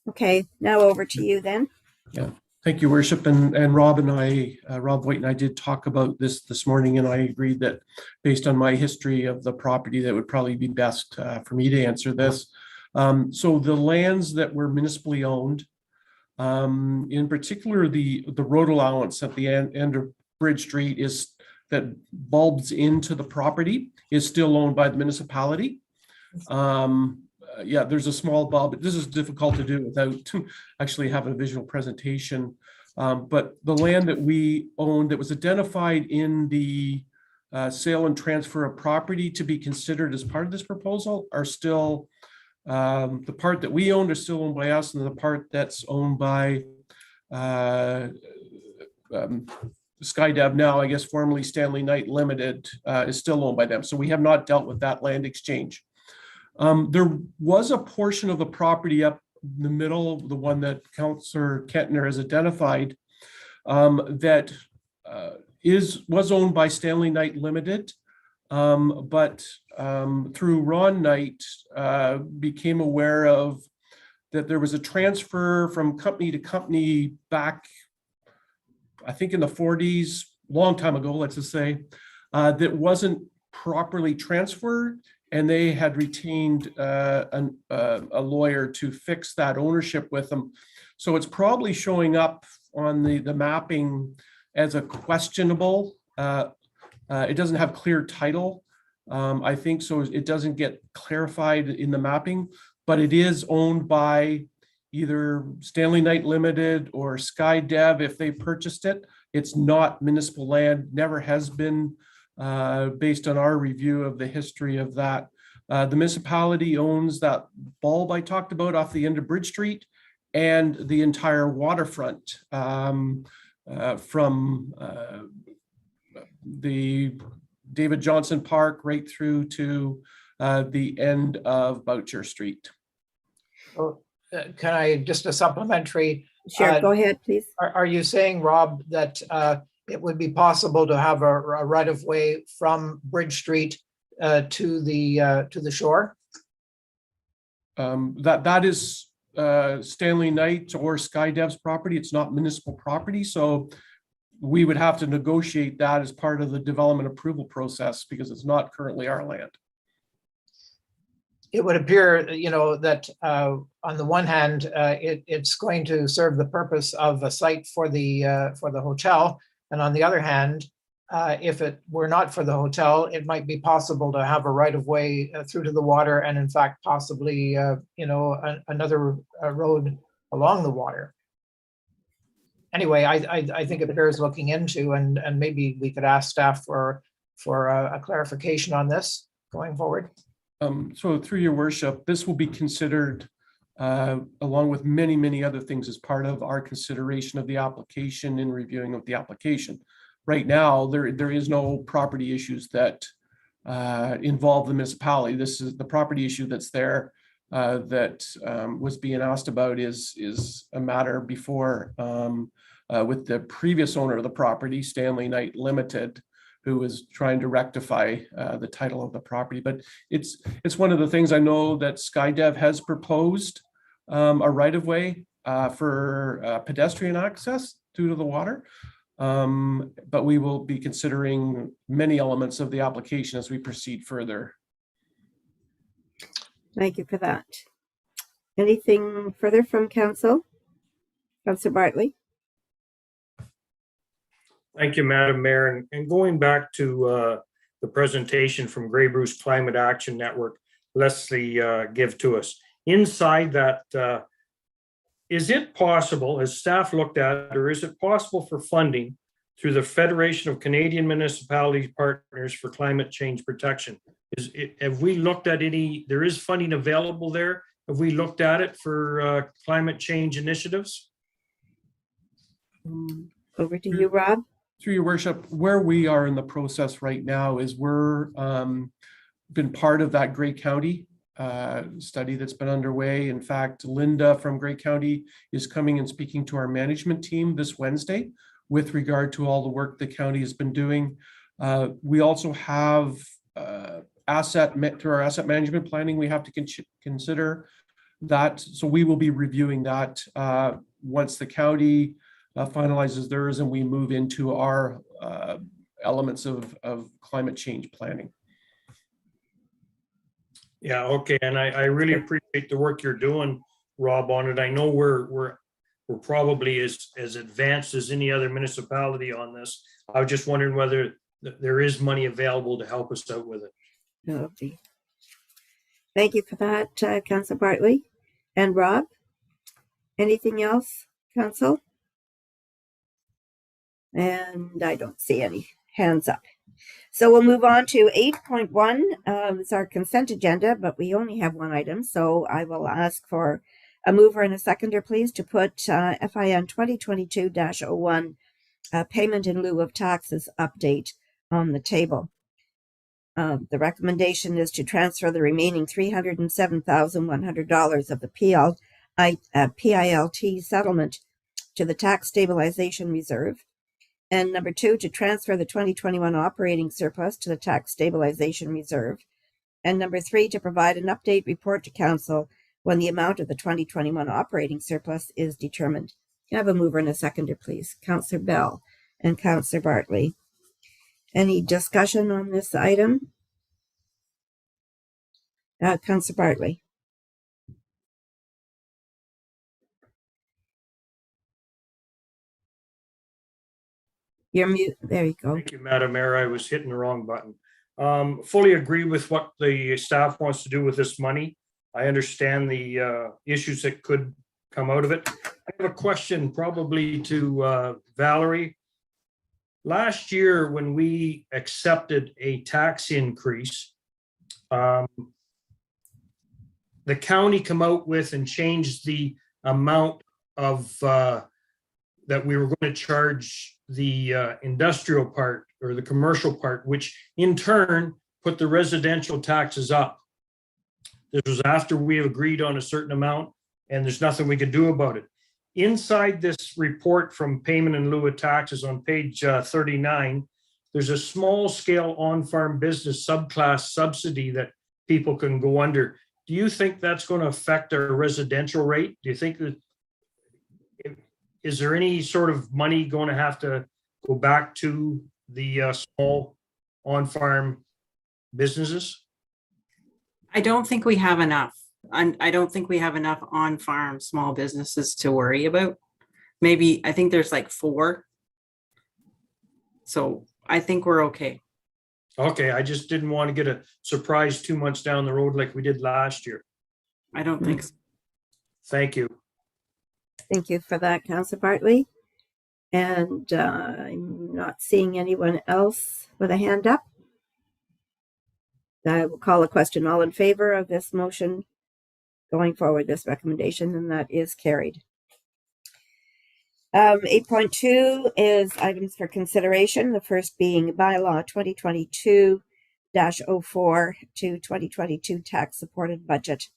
Okay, now over to you then. Yeah. Thank you, Worship. And Rob and I, Rob Voigt and I did talk about this morning, and I agreed that based on my history of the property, that would probably be best for me to answer this. So the lands that were municipally owned, in particular, the road allowance at the end of Bridge Street is that bulbs into the property is still owned by the municipality. Yeah, there's a small bulb. This is difficult to do without actually having a visual presentation. But the land that we owned that was identified in the sale and transfer of property to be considered as part of this proposal are still, the part that we owned is still owned by us, and the part that's owned by SkyDev now, I guess formerly Stanley Knight Limited, is still owned by them. So we have not dealt with that land exchange. There was a portion of the property up in the middle, the one that Councillor Kentner has identified, that was owned by Stanley Knight Limited, but through Ron Knight became aware of that there was a transfer from company to company back, I think in the 40s, long time ago, let's just say, that wasn't properly transferred, and they had retained a lawyer to fix that ownership with them. So it's probably showing up on the mapping as a questionable. It doesn't have clear title, I think, so it doesn't get clarified in the mapping, but it is owned by either Stanley Knight Limited or SkyDev if they purchased it. It's not municipal land, never has been, based on our review of the history of that. The municipality owns that bulb I talked about off the end of Bridge Street and the entire waterfront from the David Johnson Park right through to the end of Boucher Street. Oh, can I just a supplementary? Sure, go ahead, please. Are you saying, Rob, that it would be possible to have a right of way from Bridge Street to the shore? That is Stanley Knight or SkyDev's property. It's not municipal property, so we would have to negotiate that as part of the development approval process because it's not currently our land. It would appear, that on the one hand, it's going to serve the purpose of a site for the hotel, and on the other hand, if it were not for the hotel, it might be possible to have a right of way through to the water, and in fact, possibly, another road along the water. Anyway, I think it bears looking into, and maybe we could ask staff for a clarification on this going forward. So through your worship, this will be considered along with many, many other things as part of our consideration of the application and reviewing of the application. Right now, there is no property issues that involve the municipality. This is the property issue that's there that was being asked about is a matter before with the previous owner of the property, Stanley Knight Limited, who was trying to rectify the title of the property. But it's one of the things I know that SkyDev has proposed a right-of-way for pedestrian access due to the water. But we will be considering many elements of the application as we proceed further. Thank you for that. Anything further from council? Councillor Bartley? Thank you, Madam Mayor. And going back to the presentation from Grey Bruce Climate Action Network, Lesley give to us. Inside that, is it possible, as staff looked at, or is it possible for funding through the Federation of Canadian Municipalities Partners for Climate Change Protection? Have we looked at any, there is funding available there? Have we looked at it for climate change initiatives? Over to you, Rob. Through your worship, where we are in the process right now is we're been part of that Grey County study that's been underway. In fact, Linda from Grey County is coming and speaking to our management team this Wednesday with regard to all the work the county has been doing. We also have through our asset management planning, we have to consider that. So we will be reviewing that once the county finalizes theirs and we move into our elements of climate change planning. Yeah, okay, and I really appreciate the work you're doing, Rob, on it. I know we're probably as advanced as any other municipality on this. I was just wondering whether there is money available to help us out with it. Okay. Thank you for that, Councillor Bartley. And Rob, anything else, Council? And I don't see any hands up. So we'll move on to 8.1. It's our consent agenda, but we only have one item. So I will ask for a mover and a seconder, please, to put FIN 2022-01 payment in lieu of taxes update on the table. The recommendation is to transfer the remaining $307,100 of the PILT settlement to the tax stabilization reserve. And number 2, to transfer the 2021 operating surplus to the tax stabilization reserve. And number 3, to provide an update report to council when the amount of the 2021 operating surplus is determined. Can I have a mover and a seconder, please? Councillor Bell and Councillor Bartley. Any discussion on this item? Councillor Bartley. You're mute. There you go. Thank you, Madam Mayor. I was hitting the wrong button. Fully agree with what the staff wants to do with this money. I understand the issues that could come out of it. I have a question probably to Valerie. Last year, when we accepted a tax increase, the county come out with and changed the amount of that we were going to charge the industrial part or the commercial part, which in turn put the residential taxes up. This was after we agreed on a certain amount, and there's nothing we could do about it. Inside this report from payment in lieu of taxes on page 39, there's a small scale on-farm business subclass subsidy that people can go under. Do you think that's going to affect our residential rate? Do you think that, is there any sort of money going to have to go back to the small on-farm businesses? I don't think we have enough. I don't think we have enough on-farm small businesses to worry about. Maybe, I think there's like 4. So I think we're okay. Okay, I just didn't want to get a surprise 2 months down the road like we did last year. I don't think so. Thank you. Thank you for that, Councillor Bartley. And I'm not seeing anyone else with a hand up. I will call a question. All in favor of this motion going forward, this recommendation, and that is carried. 8.2 is items for consideration. The first being Bylaw 2022-04 to 2022 tax supported budget.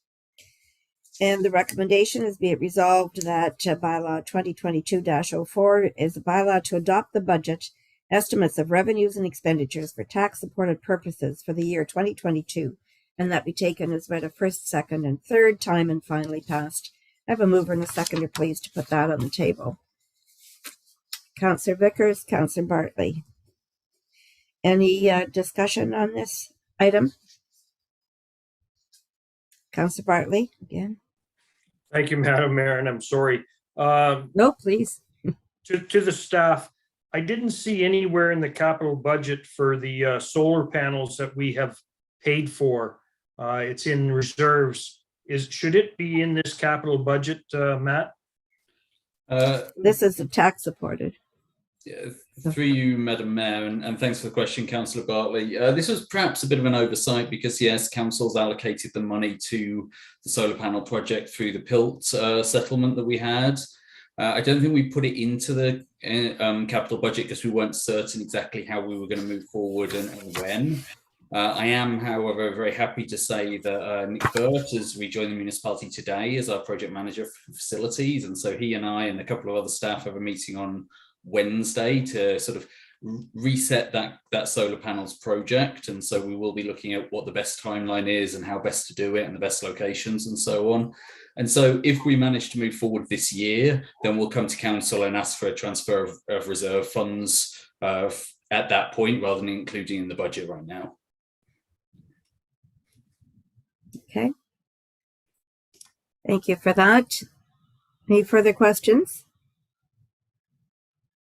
And the recommendation is be it resolved that Bylaw 2022-04 is a bylaw to adopt the budget, estimates of revenues and expenditures for tax supported purposes for the year 2022, and that be taken as read a first, second, and third time and finally passed. I have a mover and a seconder, please, to put that on the table. Councillor Vickers, Councillor Bartley. Any discussion on this item? Councillor Bartley, again. Thank you, Madam Mayor, and I'm sorry. No, please. To the staff, I didn't see anywhere in the capital budget for the solar panels that we have paid for. It's in reserves. Should it be in this capital budget, Matt? This is a tax supported. Through you, Madam Mayor, and thanks for the question, Councillor Bartley. This was perhaps a bit of an oversight because, yes, council's allocated the money to the solar panel project through the PILT settlement that we had. I don't think we put it into the capital budget because we weren't certain exactly how we were going to move forward and when. I am, however, very happy to say that Nick Burt has rejoined the municipality today as our project manager for facilities. And so he and I and a couple of other staff have a meeting on Wednesday to sort of reset that solar panels project. And so we will be looking at what the best timeline is and how best to do it and the best locations and so on. And so if we manage to move forward this year, then we'll come to council and ask for a transfer of reserve funds at that point rather than including in the budget right now. Okay. Thank you for that. Any further questions?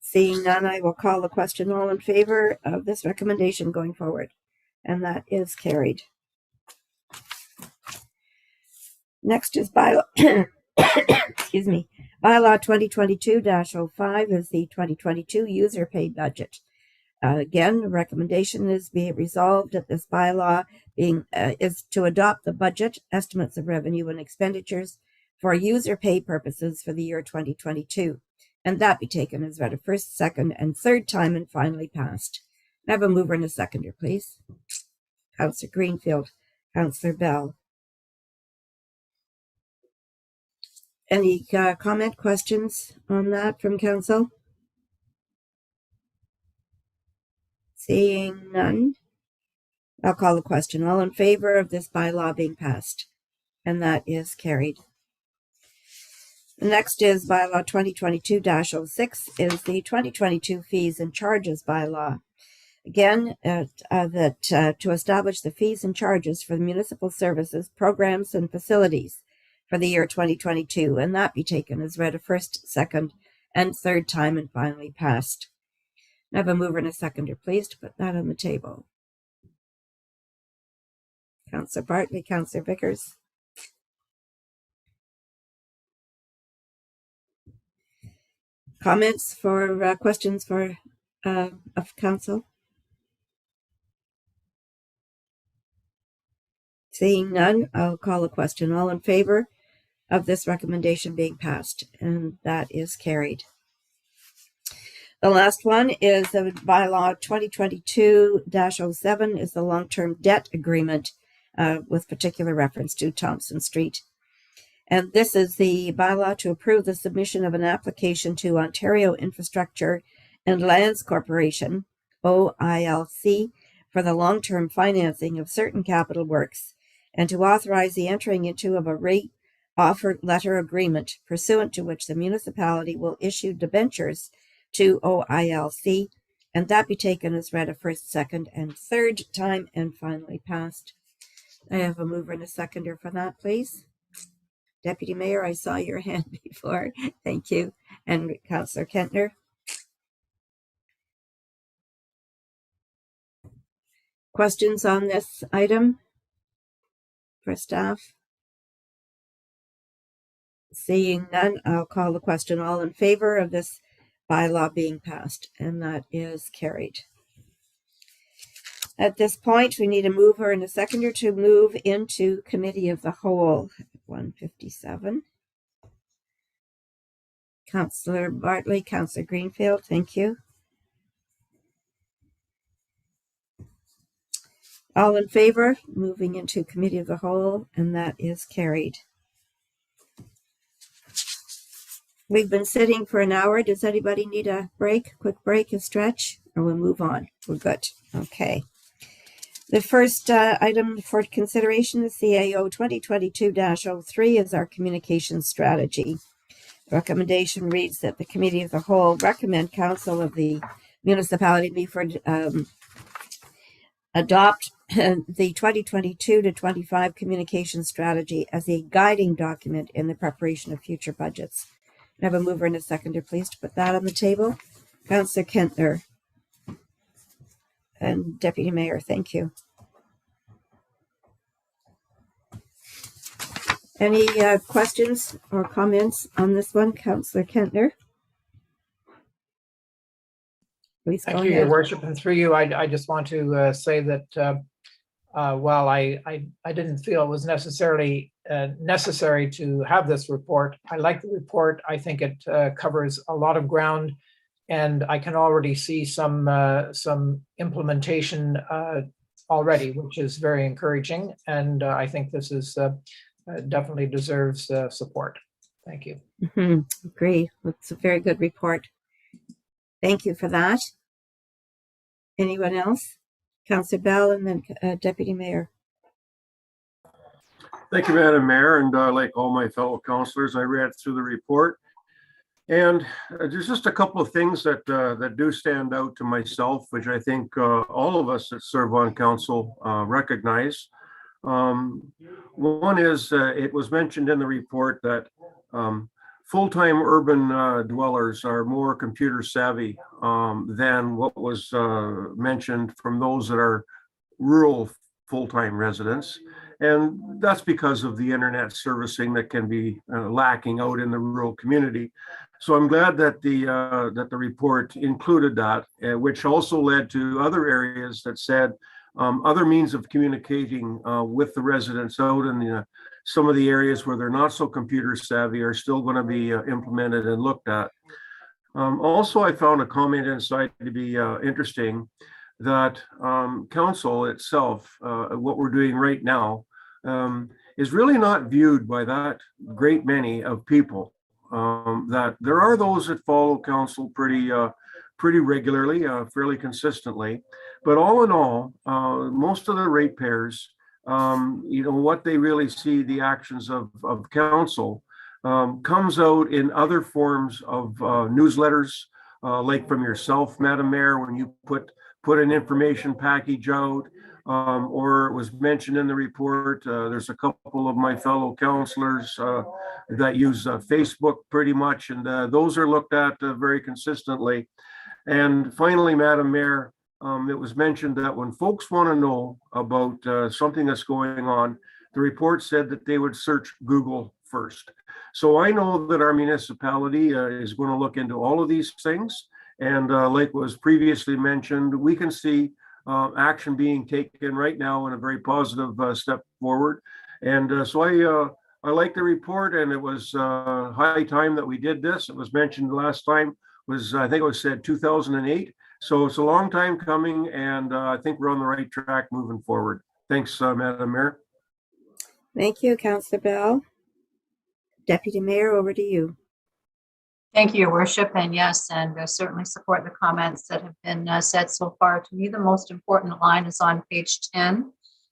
Seeing none, I will call the question. All in favor of this recommendation going forward? And that is carried. Next is bylaw, excuse me, bylaw 2022-05 is the 2022 user pay budget. Again, the recommendation is be it resolved that this bylaw is to adopt the budget, estimates of revenue and expenditures for user pay purposes for the year 2022, and that be taken as read a first, second, and third time and finally passed. I have a mover and a seconder, please. Councillor Greenfield, Councillor Bell. Any comment, questions on that from council? Seeing none, I'll call the question. All in favor of this bylaw being passed? And that is carried. The next is bylaw 2022-06 is the 2022 fees and charges bylaw. Again, to establish the fees and charges for the municipal services, programs, and facilities for the year 2022, and that be taken as read a first, second, and third time and finally passed. I have a mover and a seconder, please, to put that on the table. Councillor Bartley, Councillor Vickers. Comments for questions for of council? Seeing none, I'll call a question. All in favor of this recommendation being passed, and that is carried. The last one is the bylaw 2022-07 is the long-term debt agreement with particular reference to Thompson Street. And this is the bylaw to approve the submission of an application to Ontario Infrastructure and Lands Corporation, OILC, for the long-term financing of certain capital works, and to authorize the entering into of a rate offer letter agreement pursuant to which the municipality will issue debentures to OILC, and that be taken as read a first, second, and third time and finally passed. I have a mover and a seconder for that, please. Deputy Mayor, I saw your hand before. Thank you. And Councillor Kentner. Questions on this item for staff? Seeing none, I'll call the question. All in favor of this bylaw being passed, and that is carried. At this point, we need a mover and a seconder to move into Committee of the Whole. 157. Councillor Bartley, Councillor Greenfield, thank you. All in favor, moving into Committee of the Whole, and that is carried. We've been sitting for an hour. Does anybody need a break, quick break, a stretch, or we'll move on? We're good. Okay. The first item for consideration is CAO 2022-03 is our communication strategy. The recommendation reads that the Committee of the Whole recommend Council of the Municipality of Meaford adopt the 2022-25 communication strategy as a guiding document in the preparation of future budgets. I have a mover and a seconder, please, to put that on the table. Councillor Kentner and Deputy Mayor, thank you. Any questions or comments on this one, Councillor Kentner? Please go Thank you, ahead. Your Worship, and through you, I just want to say that while I didn't feel it was necessarily necessary to have this report, I like the report. I think it covers a lot of ground, and I can already see some implementation already, which is very encouraging. And I think this is definitely deserves support. Thank you. Mm-hmm. Agree. It's a very good report. Thank you for that. Anyone else? Councillor Bell and then Deputy Mayor. Thank you, Madam Mayor, and like all my fellow councillors, I read through the report, and there's just a couple of things that that do stand out to myself, which I think all of us that serve on council recognize. One is it was mentioned in the report that full-time urban dwellers are more computer savvy than what was mentioned from those that are rural full-time residents. And that's because of the internet servicing that can be lacking out in the rural community. So I'm glad that the report included that, which also led to other areas that said other means of communicating with the residents out in some of the areas where they're not so computer savvy are still going to be implemented and looked at. Also, I found a comment inside to be interesting that council itself, what we're doing right now, is really not viewed by that great many of people. That there are those that follow council pretty regularly, fairly consistently, but all in all, most of the ratepayers, what they really see the actions of council comes out in other forms of newsletters, like from yourself, Madam Mayor, when you put an information package out, or it was mentioned in the report. There's a couple of my fellow councilors that use Facebook pretty much, and those are looked at very consistently. And finally, Madam Mayor, it was mentioned that when folks want to know about something that's going on, the report said that they would search Google first. So I know that our municipality is going to look into all of these things. And like was previously mentioned, we can see action being taken right now in a very positive step forward. And so I like the report, and it was high time that we did this. It was mentioned last time was, I think it was said 2008. So it's a long time coming, and I think we're on the right track moving forward. Thanks, Madam Mayor. Thank you, Councillor Bell. Deputy Mayor, over to you. Thank you, Your Worship. And yes, and certainly support the comments that have been said so far. To me, the most important line is on page 10,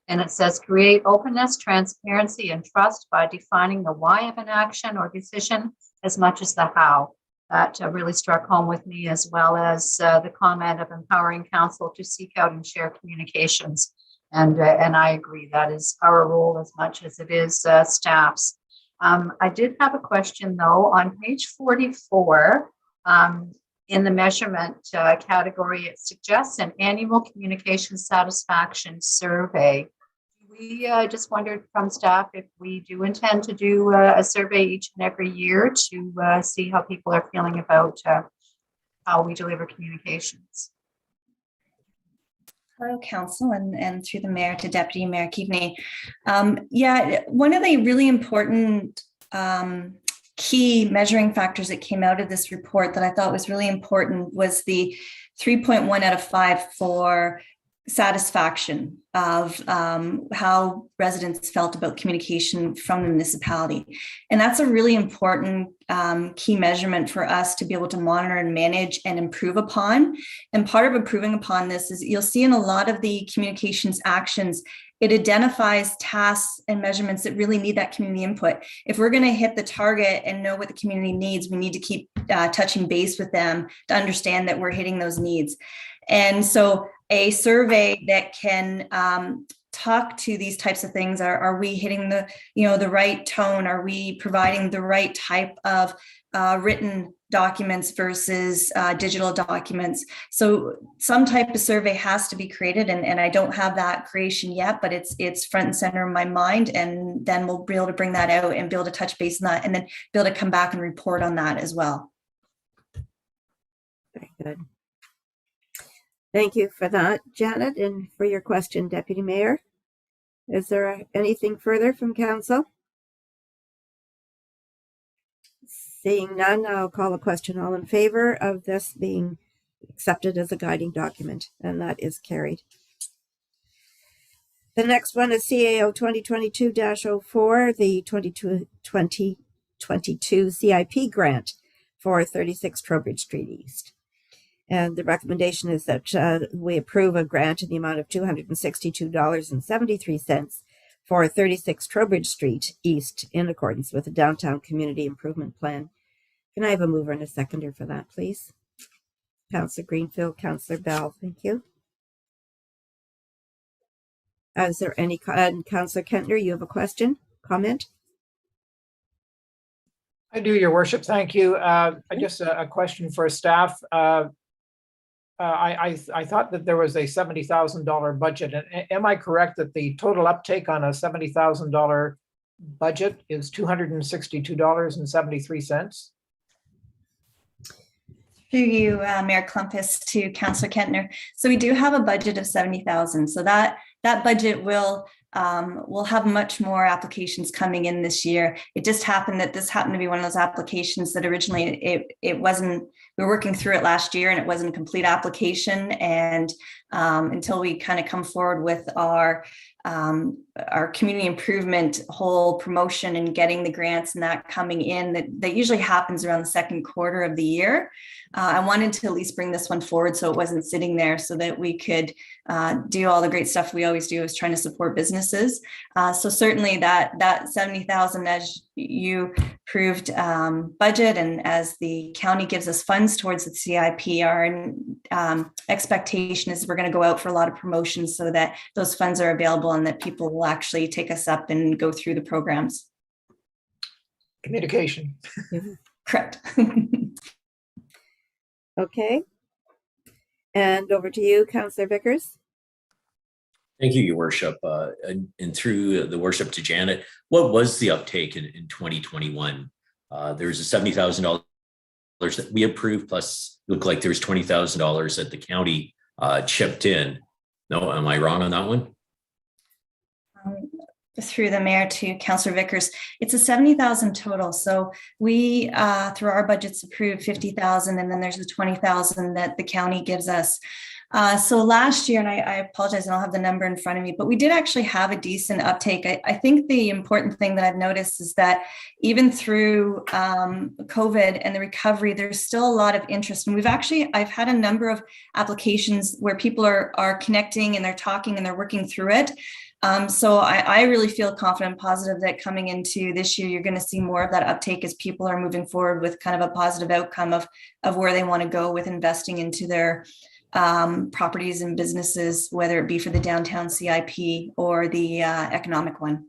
and it says, create openness, transparency, and trust by defining the why of an action or decision as much as the how. That really struck home with me, as well as the comment of empowering council to seek out and share communications. And I agree, that is our role as much as it is staff's. I did have a question though, on page 44, in the measurement category, it suggests an annual communication satisfaction survey. We just wondered from staff if we do intend to do a survey each and every year to see how people are feeling about how we deliver communications. Hello, Council, and through the Mayor to Deputy Mayor Keaveney. Yeah, one of the really important key measuring factors that came out of this report that I thought was really important was the 3.1 out of 5 for satisfaction of how residents felt about communication from the municipality. And that's a really important key measurement for us to be able to monitor and manage and improve upon. And part of improving upon this is you'll see in a lot of the communications actions, it identifies tasks and measurements that really need that community input. If we're going to hit the target and know what the community needs, we need to keep touching base with them to understand that we're hitting those needs. And so a survey that can talk to these types of things, are we hitting the right tone? Are we providing the right type of written documents versus digital documents? So some type of survey has to be created, and I don't have that creation yet, but it's front and center in my mind, and then we'll be able to bring that out and be able to touch base on that, and then be able to come back and report on that as well. Very good. Thank you for that, Janet, and for your question, Deputy Mayor. Is there anything further from council? Seeing none, I'll call a question. All in favor of this being accepted as a guiding document, and that is carried. The next one is CAO 2022-04, the 2022 CIP grant for 36 Trowbridge Street East. And the recommendation is that we approve a grant in the amount of $262.73 for 36 Trowbridge Street East in accordance with the Downtown Community Improvement Plan. Can I have a mover and a seconder for that, please? Councillor Greenfield, Councillor Bell, thank you. Is there any, Councillor Kentner, you have a question, comment? I do, Your Worship. Thank you. Just a question for staff. I thought that there was a $70,000 budget. And am I correct that the total uptake on a $70,000 budget is $262.73? Through you, Mayor Klumpus, to Councillor Kentner. So we do have a budget of 70,000. So that budget will have much more applications coming in this year. It just happened that this happened to be one of those applications that originally it wasn't. We were working through it last year and it wasn't a complete application. And until we kind of come forward with our community improvement whole promotion and getting the grants and that coming in, that usually happens around the second quarter of the year. I wanted to at least bring this one forward so it wasn't sitting there, so that we could do all the great stuff we always do, is trying to support businesses. So certainly that 70,000, as you proved, budget, and as the county gives us funds towards the CIP, our expectation is we're going to go out for a lot of promotions so that those funds are available and that people will actually take us up and go through the programs. Communication. Correct. Okay. And over to you, Councillor Vickers. Thank you, Your Worship. And through the worship to Janet, what was the uptake in 2021? There's a $70,000 that we approved, plus looked like there's $20,000 that the county chipped in. No, am I wrong on that one? Through the mayor to Councillor Vickers, it's a 70,000 total. So we, through our budgets, approved 50,000, and then there's the 20,000 that the county gives us. So last year, and I apologize, I don't have the number in front of me, but we did actually have a decent uptake. I think the important thing that I've noticed is that even through COVID and the recovery, there's still a lot of interest. And I've had a number of applications where people are connecting and they're talking and they're working through it. So I really feel confident and positive that coming into this year, you're going to see more of that uptake as people are moving forward with kind of a positive outcome of where they want to go with investing into their properties and businesses, whether it be for the downtown CIP or the economic one.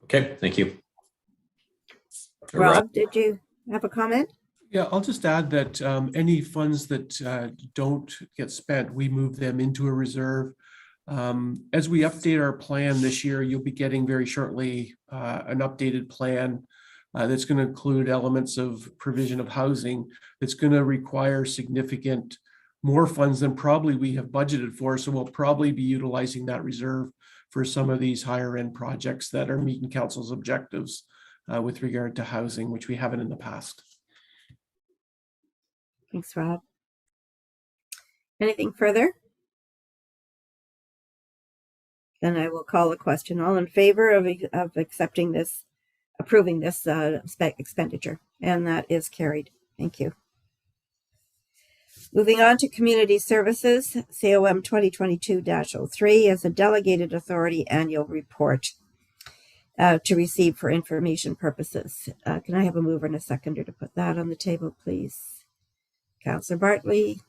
Okay, thank you. Rob, did you have a comment? Yeah, I'll just add that any funds that don't get spent, we move them into a reserve. As we update our plan this year, you'll be getting very shortly an updated plan that's going to include elements of provision of housing that's going to require significant more funds than probably we have budgeted for. So we'll probably be utilizing that reserve for some of these higher end projects that are meeting council's objectives with regard to housing, which we haven't in the past. Thanks, Rob. Anything further? Then I will call a question. All in favor of accepting this, approving this expenditure? And that is carried. Thank you. Moving on to Community Services, COM 2022-03 as a delegated authority annual report to receive for information purposes. Can I have a mover and a seconder to put that on the table, please? Councillor Bartley,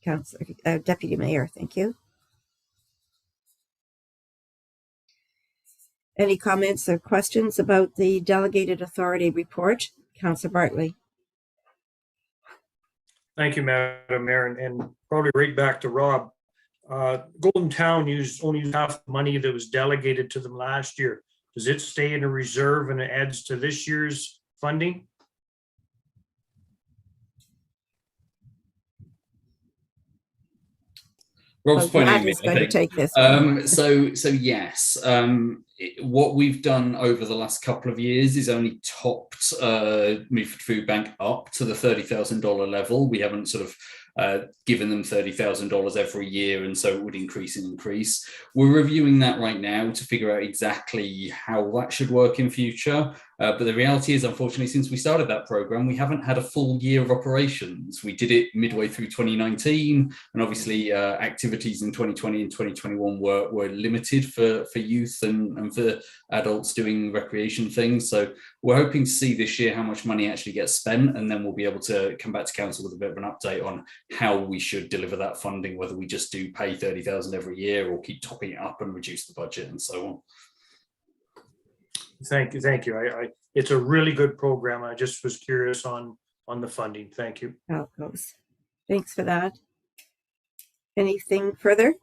Deputy Mayor, thank you. Any comments or questions about the delegated authority report? Councillor Bartley. Thank you, Madam Mayor, and probably right back to Rob. Golden Town only used half the money that was delegated to them last year. Does it stay in a reserve and it adds to this year's funding? Rob's pointing is going to take this. So yes, what we've done over the last couple of years is only topped Meaford Food Bank up to the $30,000 level. We haven't sort of given them $30,000 every year, and so it would increase and increase. We're reviewing that right now to figure out exactly how that should work in future. But the reality is, unfortunately, since we started that program, we haven't had a full year of operations. We did it midway through 2019, and obviously activities in 2020 and 2021 were limited for youth and for adults doing recreation things. So we're hoping to see this year how much money actually gets spent, and then we'll be able to come back to council with a bit of an update on how we should deliver that funding, whether we just do pay 30,000 every year or keep topping it up and reduce the budget and so on. Thank you. It's a really good program. I just was curious on the funding. Thank you. How it goes. Thanks for that. Anything further?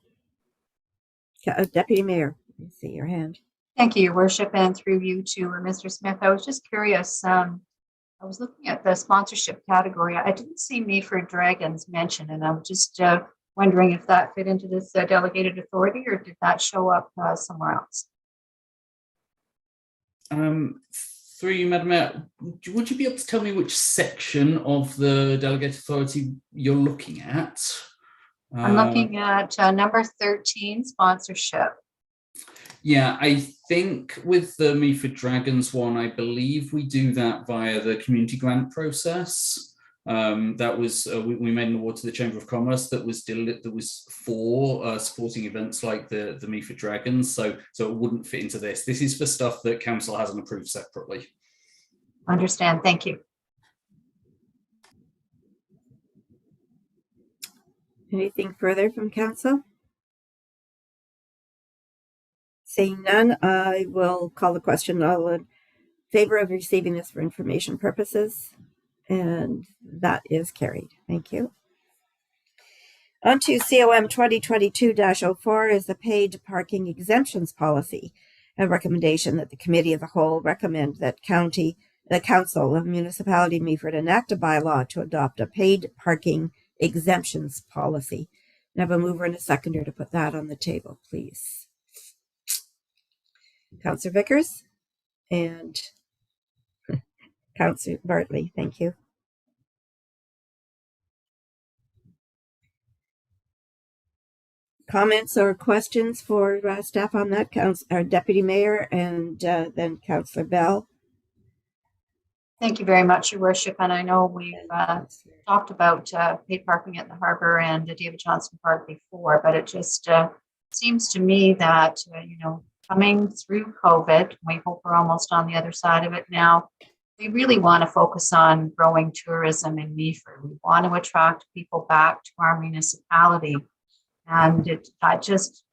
Deputy Mayor, I see your hand. Thank you, Your Worship, and through you to Mr. Smith. I was just curious. I was looking at the sponsorship category. I didn't see Meaford Dragons mentioned, and I'm just wondering if that fit into this delegated authority, or did that show up somewhere else? Through you, Madam Mayor, would you be able to tell me which section of the delegated authority you're looking at? I'm looking at number 13, sponsorship. Yeah, I think with the Meaford Dragons one, I believe we do that via the community grant process. That was we made an award to the Chamber of Commerce that was for supporting events like the Meaford Dragons. So it wouldn't fit into this. This is for stuff that council hasn't approved separately. Understand. Thank you. Anything further from council? Seeing none, I will call the question. All in favor of receiving this for information purposes? And that is carried. Thank you. On to COM 2022-04 is the paid parking exemptions policy. A recommendation that the committee of the whole recommend that the council of municipality Meaford enact a bylaw to adopt a paid parking exemptions policy. And I have a mover and a seconder to put that on the table, please. Councillor Vickers and Councillor Bartley, thank you. Comments or questions for staff on that? Our Deputy Mayor and then Councillor Bell. Thank you very much, Your Worship. And I know we've talked about paid parking at the harbour and the David Johnson Park before, but it just seems to me that, coming through COVID, we hope we're almost on the other side of it now. We really want to focus on growing tourism in Meaford. We want to attract people back to our municipality. And that just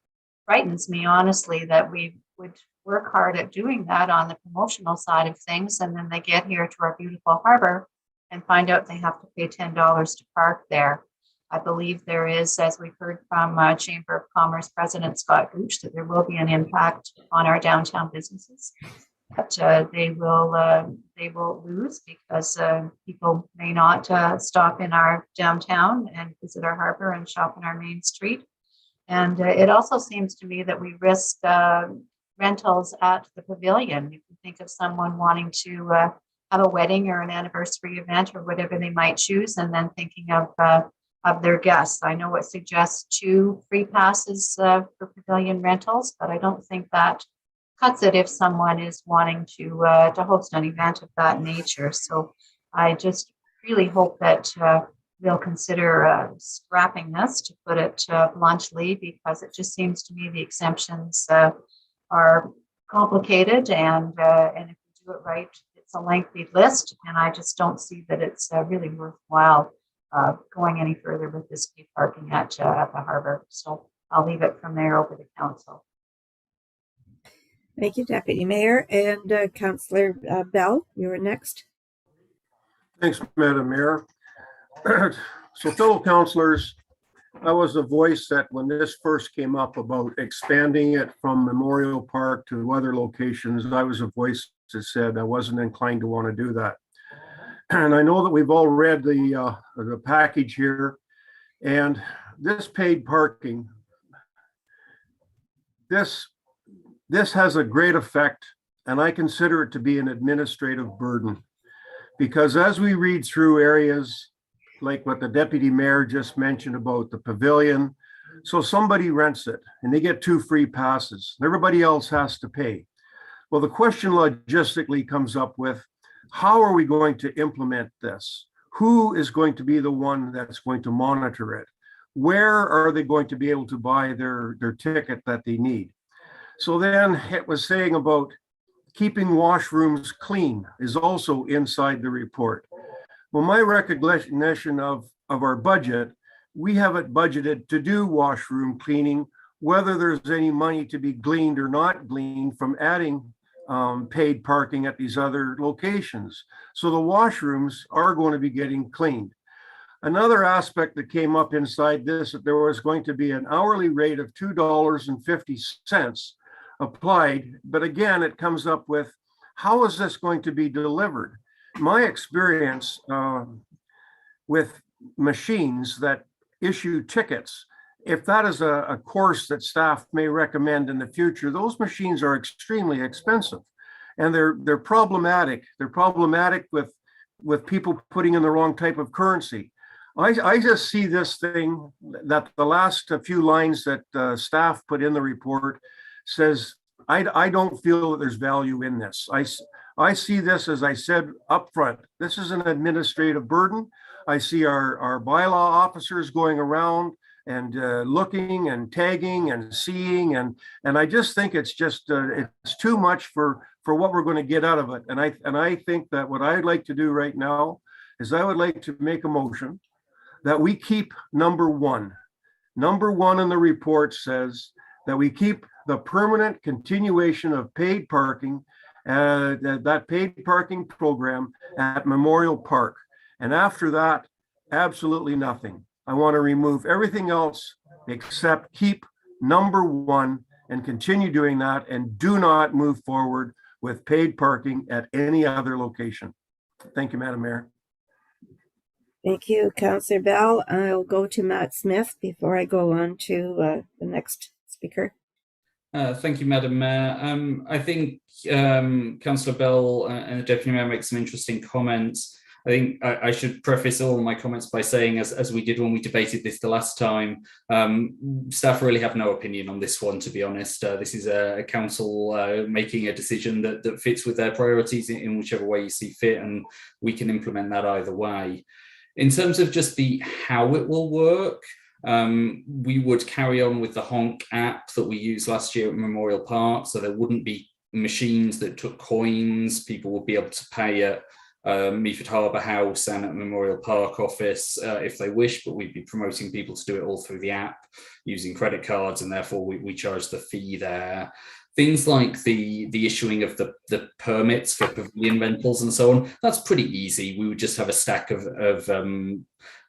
frightens me, honestly, that we would work hard at doing that on the promotional side of things. And then they get here to our beautiful harbor and find out they have to pay $10 to park there. I believe there is, as we've heard from Chamber of Commerce President Scott Gooch, that there will be an impact on our downtown businesses. But they will lose because people may not stop in our downtown and visit our harbor and shop in our main street. And it also seems to me that we risk rentals at the pavilion. You can think of someone wanting to have a wedding or an anniversary event or whatever they might choose, and then thinking of their guests. I know it suggests 2 free passes for pavilion rentals, but I don't think that cuts it if someone is wanting to host an event of that nature. So I just really hope that they'll consider scrapping this, to put it bluntly, because it just seems to me the exemptions are complicated, and if you do it right, it's a lengthy list, and I just don't see that it's really worthwhile going any further with this paid parking at the harbor. So I'll leave it from there over to council. Thank you, Deputy Mayor. And Councillor Bell, you're next. Thanks, Madam Mayor. So fellow councillors, I was a voice that when this first came up about expanding it from Memorial Park to other locations, I was a voice that said I wasn't inclined to want to do that. And I know that we've all read the package here, and this paid parking, this has a great effect, and I consider it to be an administrative burden, because as we read through areas like what the Deputy Mayor just mentioned about the pavilion, so somebody rents it and they get 2 free passes, everybody else has to pay. Well, the question logistically comes up with, how are we going to implement this? Who is going to be the one that's going to monitor it? Where are they going to be able to buy their ticket that they need? So then it was saying about keeping washrooms clean is also inside the report. Well, my recognition of our budget, we have it budgeted to do washroom cleaning, whether there's any money to be gleaned or not gleaned from adding paid parking at these other locations. So the washrooms are going to be getting cleaned. Another aspect that came up inside this, that there was going to be an hourly rate of $2.50 applied. But again, it comes up with, how is this going to be delivered? My experience with machines that issue tickets, if that is a course that staff may recommend in the future, those machines are extremely expensive and they're problematic. They're problematic with people putting in the wrong type of currency. I just see this thing that the last few lines that staff put in the report says, I don't feel that there's value in this. I see this, as I said up front, this is an administrative burden. I see our bylaw officers going around and looking and tagging and seeing, and I just think it's just it's too much for what we're going to get out of it. And I think that what I'd like to do right now is I would like to make a motion that we keep number one. Number one in the report says that we keep the permanent continuation of paid parking, that paid parking program at Memorial Park. And after that, absolutely nothing. I want to remove everything else except keep number one and continue doing that, and do not move forward with paid parking at any other location. Thank you, Madam Mayor. Thank you, Councillor Bell. I'll go to Matt Smith before I go on to the next speaker. Thank you, Madam Mayor. I think Councillor Bell and the Deputy Mayor make some interesting comments. I think I should preface all of my comments by saying, as we did when we debated this the last time, staff really have no opinion on this one, to be honest. This is a council making a decision that fits with their priorities in whichever way you see fit, and we can implement that either way. In terms of just the how it will work, we would carry on with the Honk app that we used last year at Memorial Park. So there wouldn't be machines that took coins. People would be able to pay at Meaford Harbour House and at Memorial Park office if they wish, but we'd be promoting people to do it all through the app using credit cards, and therefore we charge the fee there. Things like the issuing of the permits for pavilion rentals and so on, that's pretty easy. We would just have a stack of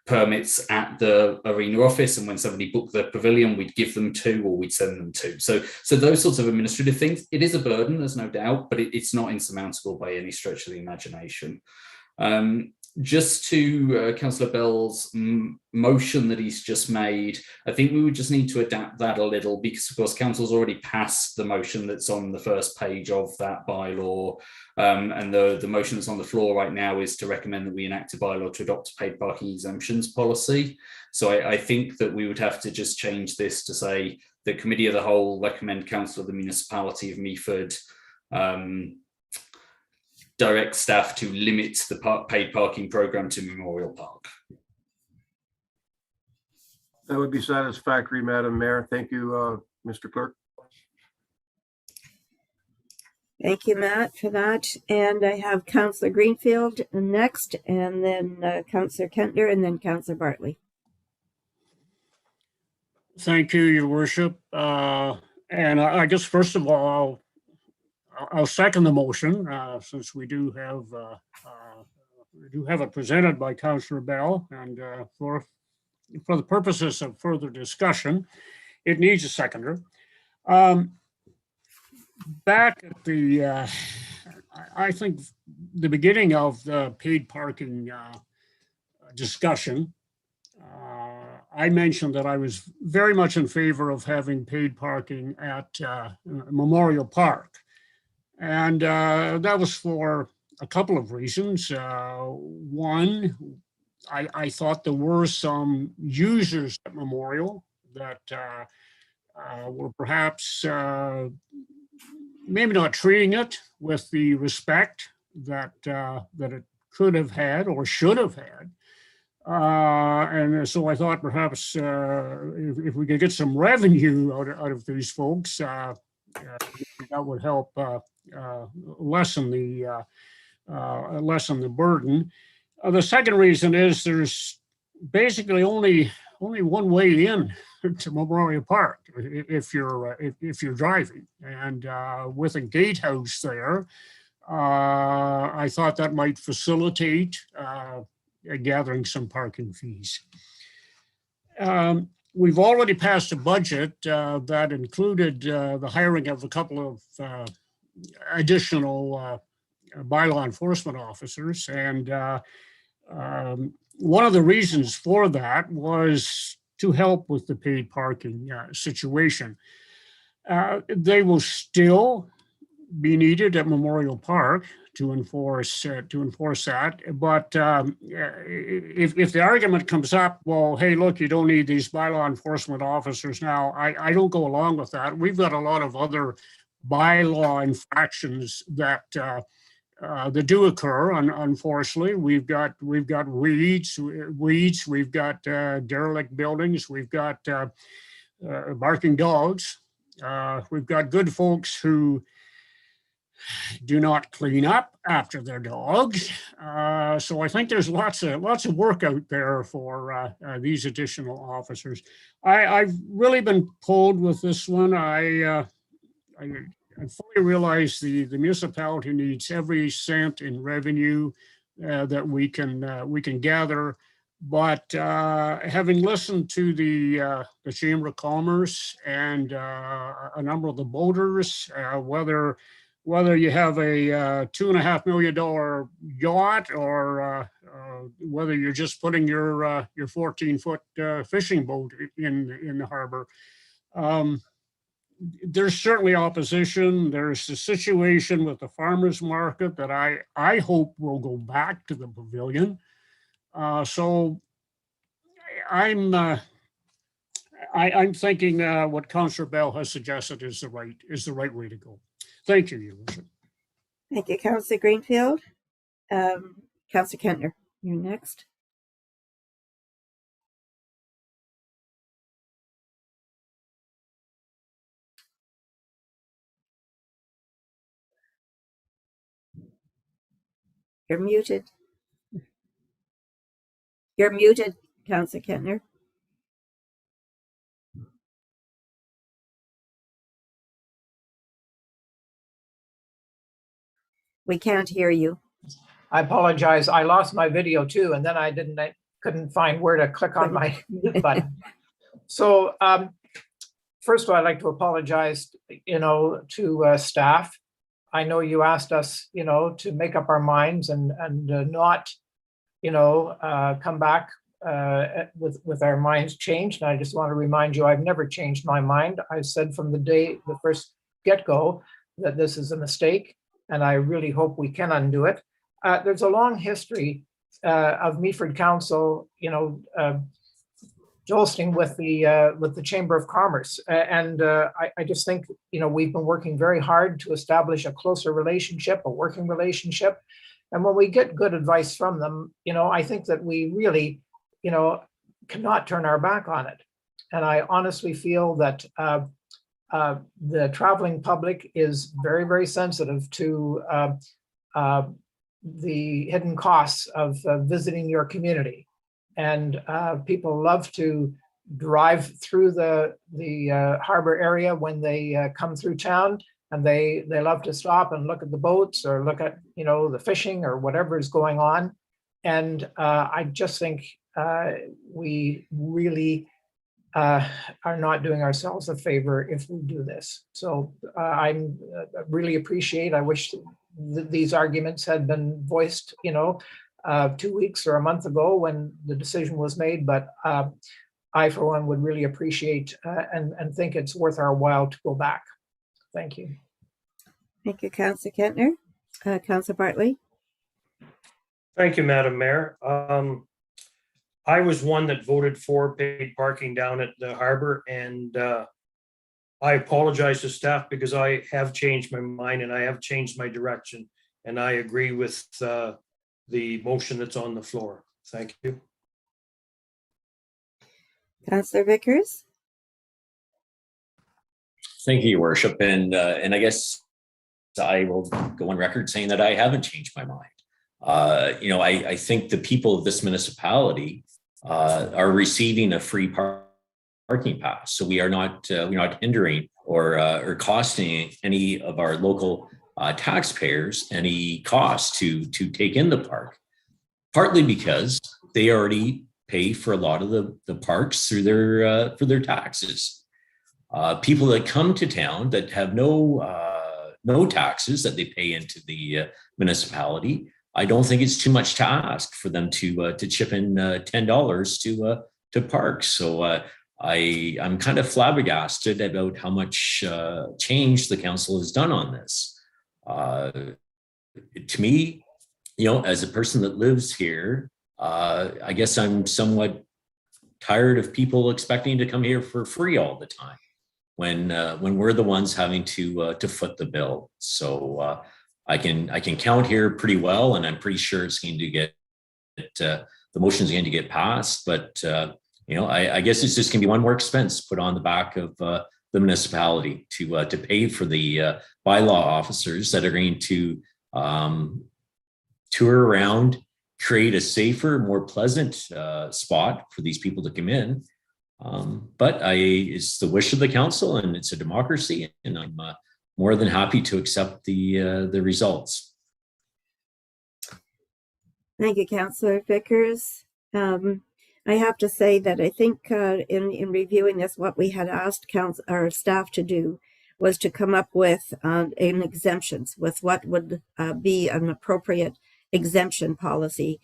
permits at the arena office, and when somebody booked the pavilion, we'd give them to, or we'd send them to. So those sorts of administrative things, it is a burden, there's no doubt, but it's not insurmountable by any stretch of the imagination. Just to Councillor Bell's motion that he's just made, I think we would just need to adapt that a little, because of course council's already passed the motion that's on the first page of that bylaw, and the motion that's on the floor right now is to recommend that we enact a bylaw to adopt a paid parking exemptions policy. So I think that we would have to just change this to say the committee of the whole recommend council of the municipality of Meaford direct staff to limit the paid parking program to Memorial Park. That would be satisfactory, Madam Mayor. Thank you, Mr. Clerk. Thank you, Matt, for that. And I have Councillor Greenfield next, and then Councillor Kentner, and then Councillor Bartley. Thank you, Your Worship. And I guess first of all, I'll second the motion, since we do have it presented by Councillor Bell, and for the purposes of further discussion, it needs a seconder. Back at the, I think the beginning of the paid parking discussion, I mentioned that I was very much in favor of having paid parking at Memorial Park. And that was for a couple of reasons. One, I thought there were some users at Memorial that were perhaps maybe not treating it with the respect that it could have had or should have had. And so I thought perhaps if we could get some revenue out of these folks, that would help lessen the burden. The second reason is there's basically only one way in to Memorial Park if you're driving. And with a gatehouse there, I thought that might facilitate gathering some parking fees. We've already passed a budget that included the hiring of a couple of additional bylaw enforcement officers. And one of the reasons for that was to help with the paid parking situation. They will still be needed at Memorial Park to enforce that. But if the argument comes up, well, hey, look, you don't need these bylaw enforcement officers now, I don't go along with that. We've got a lot of other bylaw infractions that do occur. Unfortunately, we've got weeds, we've got derelict buildings, we've got barking dogs, we've got good folks who do not clean up after their dogs. So I think there's lots of work out there for these additional officers. I've really been pulled with this one. I fully realize the municipality needs every cent in revenue that we can gather. But having listened to the Chamber of Commerce and a number of the boaters, whether you have a $2.5 million yacht or whether you're just putting your 14-foot fishing boat in the harbor, there's certainly opposition. There's the situation with the farmers market that I hope will go back to the pavilion. So I'm thinking what Councillor Bell has suggested is the right way to go. Thank you, Your Worship. Thank you, Councillor Greenfield. Councillor Kentner, you're next. You're muted. You're muted, Councillor Kentner. We can't hear you. I apologize. I lost my video too, and then I couldn't find where to click on my mute button. So first of all, I'd like to apologize, to staff. I know you asked us, to make up our minds and not, come back with our minds changed. And I just want to remind you, I've never changed my mind. I said from the first get-go that this is a mistake, and I really hope we can undo it. There's a long history of Meaford Council, jolting with the Chamber of Commerce, and I just think we've been working very hard to establish a closer relationship, a working relationship, and when we get good advice from them, I think that we really, cannot turn our back on it. And I honestly feel that the traveling public is very, very sensitive to the hidden costs of visiting your community. And people love to drive through the harbor area when they come through town, and they love to stop and look at the boats or look at the fishing or whatever is going on. And I just think we really are not doing ourselves a favor if we do this. So I really appreciate, I wish these arguments had been voiced, 2 weeks or a month ago when the decision was made, but I, for one, would really appreciate and think it's worth our while to go back. Thank you. Thank you, Councillor Kentner. Councillor Bartley. Thank you, Madam Mayor. I was one that voted for paid parking down at the harbor, and I apologize to staff because I have changed my mind and I have changed my direction, and I agree with the motion that's on the floor. Thank you. Councillor Vickers. Thank you, Your Worship. And I guess I will go on record saying that I haven't changed my mind. I think the people of this municipality are receiving a free parking pass. So we're not hindering or costing any of our local taxpayers any cost to take in the park, partly because they already pay for a lot of the parks through for their taxes. People that come to town that have no taxes that they pay into the municipality, I don't think it's too much to ask for them to chip in $10 to parks. So I'm kind of flabbergasted about how much change the council has done on this. To me, as a person that lives here, I guess I'm somewhat tired of people expecting to come here for free all the time when we're the ones having to foot the bill. So I can count here pretty well, and I'm pretty sure it's going to get the motion's going to get passed. But I guess it's just going to be one more expense put on the back of the municipality to pay for the bylaw officers that are going to tour around, create a safer, more pleasant spot for these people to come in. But it's the wish of the council, and it's a democracy, and I'm more than happy to accept the results. Thank you, Councillor Vickers. I have to say that I think in reviewing this, what we had asked our staff to do was to come up with an exemptions, with what would be an appropriate exemption policy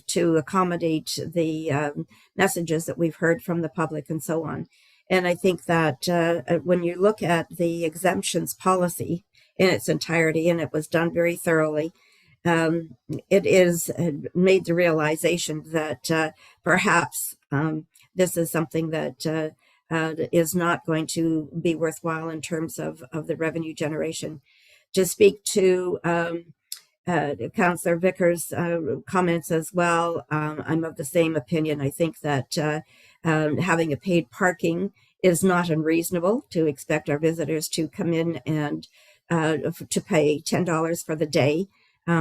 to accommodate the messages that we've heard from the public and so on. And I think that when you look at the exemptions policy in its entirety, and it was done very thoroughly, it is made the realization that perhaps this is something that is not going to be worthwhile in terms of the revenue generation. To speak to Councillor Vickers' comments as well, I'm of the same opinion. I think that having a paid parking is not unreasonable. To expect our visitors to come in and to pay $10 for the day.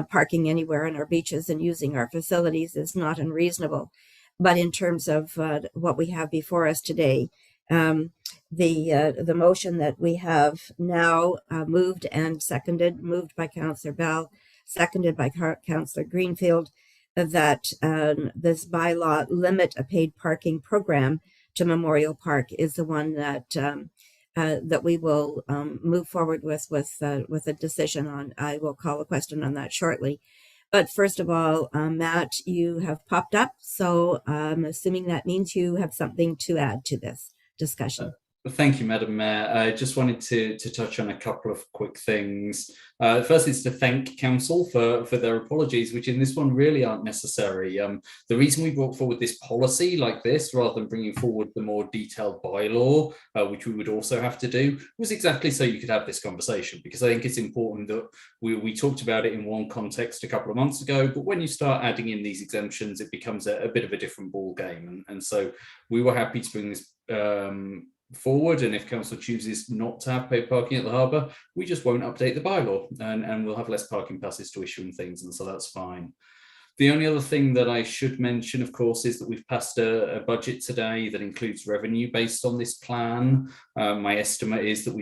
Parking anywhere on our beaches and using our facilities is not unreasonable. But in terms of what we have before us today, the motion that we have now moved and seconded, moved by Councillor Bell, seconded by Councillor Greenfield, that this bylaw limit a paid parking program to Memorial Park is the one that that we will move forward with a decision on. I will call a question on that shortly. But first of all, Matt, you have popped up, so I'm assuming that means you have something to add to this discussion. Thank you, Madam Mayor. I just wanted to touch on a couple of quick things. First is to thank Council for their apologies, which in this one really aren't necessary. The reason we brought forward this policy like this, rather than bringing forward the more detailed bylaw, which we would also have to do, was exactly so you could have this conversation, because I think it's important that we talked about it in one context a couple of months ago, but when you start adding in these exemptions, it becomes a bit of a different ball game. And so we were happy to bring this forward, and if council chooses not to have paid parking at the harbour, we just won't update the bylaw, and we'll have less parking passes to issue and things, and so that's fine. The only other thing that I should mention, of course, is that we've passed a budget today that includes revenue based on this plan. My estimate is that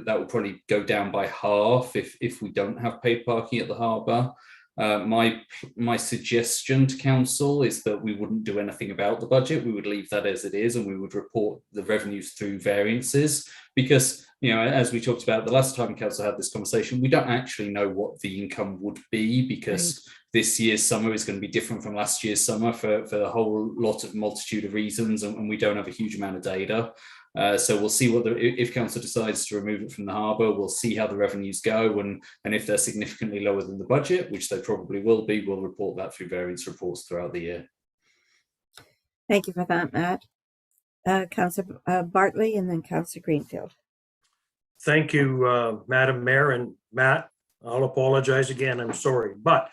that will probably go down by half if we don't have paid parking at the harbour. My suggestion to council is that we wouldn't do anything about the budget. We would leave that as it is, and we would report the revenues through variances, because, as we talked about the last time council had this conversation, we don't actually know what the income would be, because this year's summer is going to be different from last year's summer for a whole multitude of reasons, and we don't have a huge amount of data. So we'll see if council decides to remove it from the harbour, we'll see how the revenues go, and if they're significantly lower than the budget, which they probably will be, we'll report that through variance reports throughout the year. Thank you for that, Matt. Councillor Bartley, and then Councillor Greenfield. Thank you, Madam Mayor. And Matt, I'll apologize again, I'm sorry. But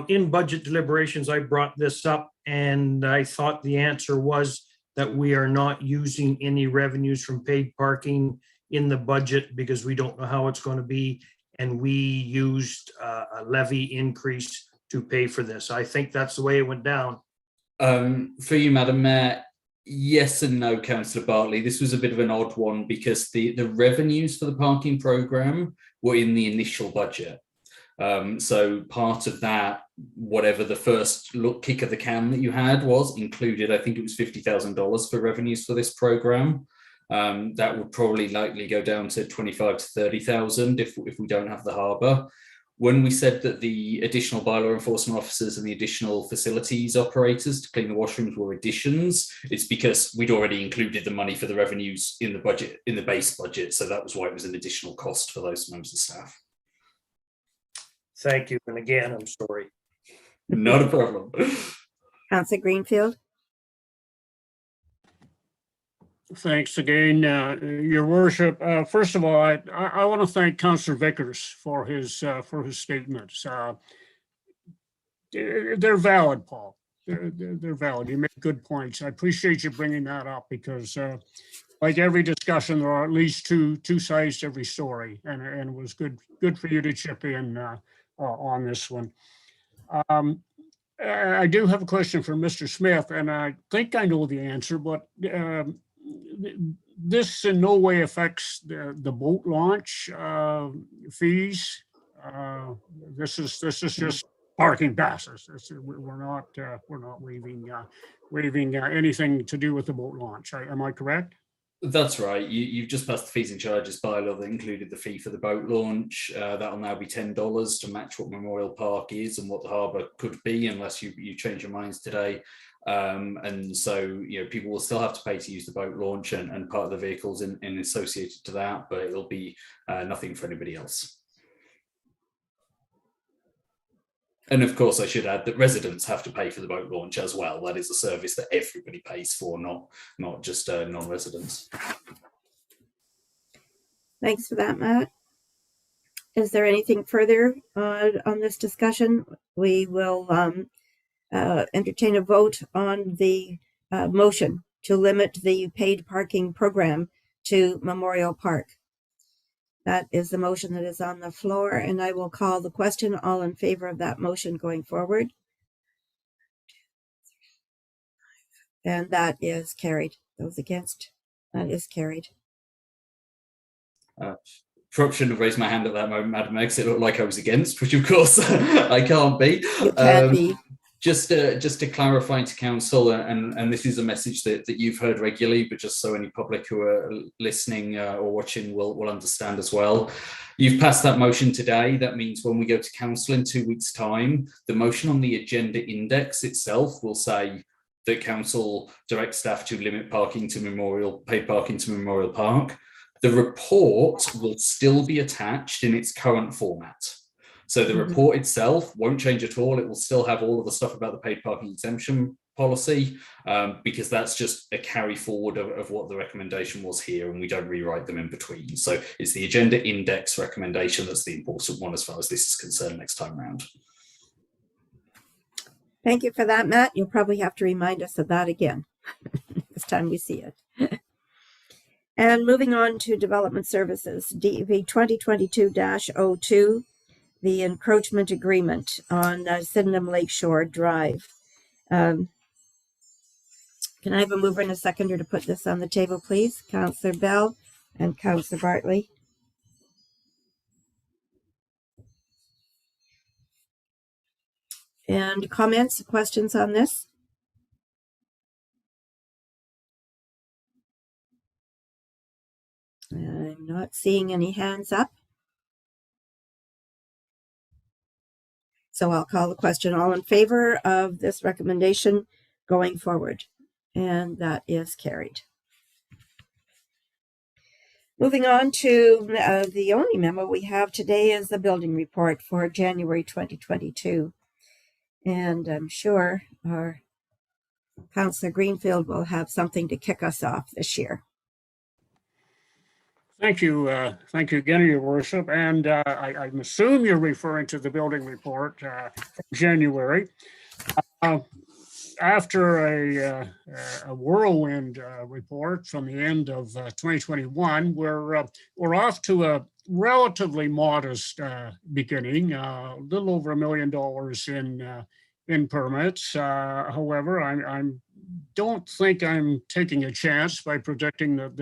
in budget deliberations, I brought this up, and I thought the answer was that we are not using any revenues from paid parking in the budget because we don't know how it's going to be, and we used a levy increase to pay for this. I think that's the way it went down. For you, Madam Mayor, Yes and no, Councillor Bartley. This was a bit of an odd one because the revenues for the parking programme were in the initial budget. So part of that, whatever the first kick of the can that you had was included, I think it was $50,000 for revenues for this programme. That would probably likely go down to 25 to 30,000 if we don't have the harbour. When we said that the additional bylaw enforcement officers and the additional facilities operators to clean the washrooms were additions, it's because we'd already included the money for the revenues in the budget, in the base budget. So that was why it was an additional cost for those members of staff. Thank you. And again, I'm sorry. Not a problem. Councillor Greenfield. Thanks again, Your Worship. First of all, I want to thank Councillor Vickers for his statements. They're valid, Paul. They're valid. You make good points. I appreciate you bringing that up because, like every discussion, there are at least two sides to every story, and it was good for you to chip in on this one. I do have a question for Mr. Smith, and I think I know the answer, but this in no way affects the boat launch fees. This is just parking passes. We're not waiving anything to do with the boat launch. Am I correct? That's right. You've just passed the fees and charges bylaw that included the fee for the boat launch. That'll now be $10 to match what Memorial Park is and what the harbour could be, unless you change your minds today. And so, people will still have to pay to use the boat launch and part of the vehicles in associated to that, but it'll be nothing for anybody else. And of course, I should add that residents have to pay for the boat launch as well. That is a service that everybody pays for, not just non-residents. Thanks for that, Matt. Is there anything further on this discussion? We will entertain a vote on the motion to limit the paid parking program to Memorial Park. That is the motion that is on the floor, and I will call the question. All in favor of that motion going forward? And that is carried. Those against? That is carried. Probably shouldn't have raised my hand at that moment, Madam Mayor, because it looked like I was against, which of course I can't be. You can be. Just to clarify to council, and this is a message that you've heard regularly, but just so any public who are listening or watching will understand as well. You've passed that motion today. That means when we go to council in 2 weeks' time, the motion on the agenda index itself will say that council directs staff to limit parking to paid parking to Memorial Park. The report will still be attached in its current format. So the report itself won't change at all. It will still have all of the stuff about the paid parking exemption policy, because that's just a carry forward of what the recommendation was here, and we don't rewrite them in between. So it's the agenda index recommendation that's the important one as far as this is concerned next time round. Thank you for that, Matt. You'll probably have to remind us of that again this time we see it. And moving on to development services, DEV 2022-02. The encroachment agreement on Sydenham Lakeshore Drive. Can I have a mover and a seconder to put this on the table, please? Councillor Bell and Councillor Bartley. And comments, questions on this? I'm not seeing any hands up. So I'll call the question. All in favor of this recommendation going forward? And that is carried. Moving on to the only memo we have today is the building report for January 2022. And I'm sure our Councillor Greenfield will have something to kick us off this year. Thank you again, Your Worship. And I assume you're referring to the building report from January. After a whirlwind report from the end of 2021, we're off to a relatively modest beginning, a little over $1 million in permits. However, I'm don't think I'm taking a chance by predicting that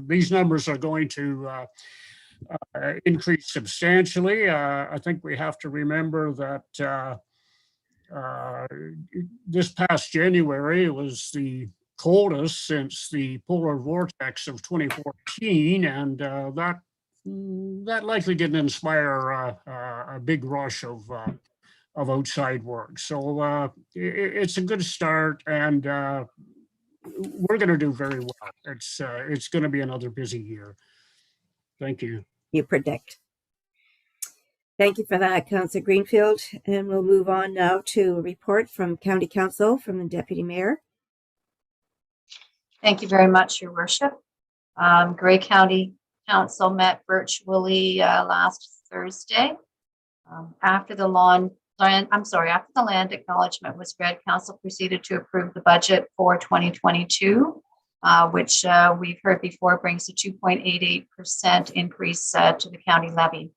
these numbers are going to increase substantially. I think we have to remember that this past January was the coldest since the polar vortex of 2014, and that likely didn't inspire a big rush of outside work. So it's a good start, and we're going to do very well. It's going to be another busy year. Thank you. You predict. Thank you for that, Councillor Greenfield. And we'll move on now to a report from County Council from the Deputy Mayor. Thank you very much, Your Worship. Grey County Council met virtually last Thursday. After the land acknowledgement was read, Council proceeded to approve the budget for 2022, which we've heard before brings a 2.88% increase to the county levy.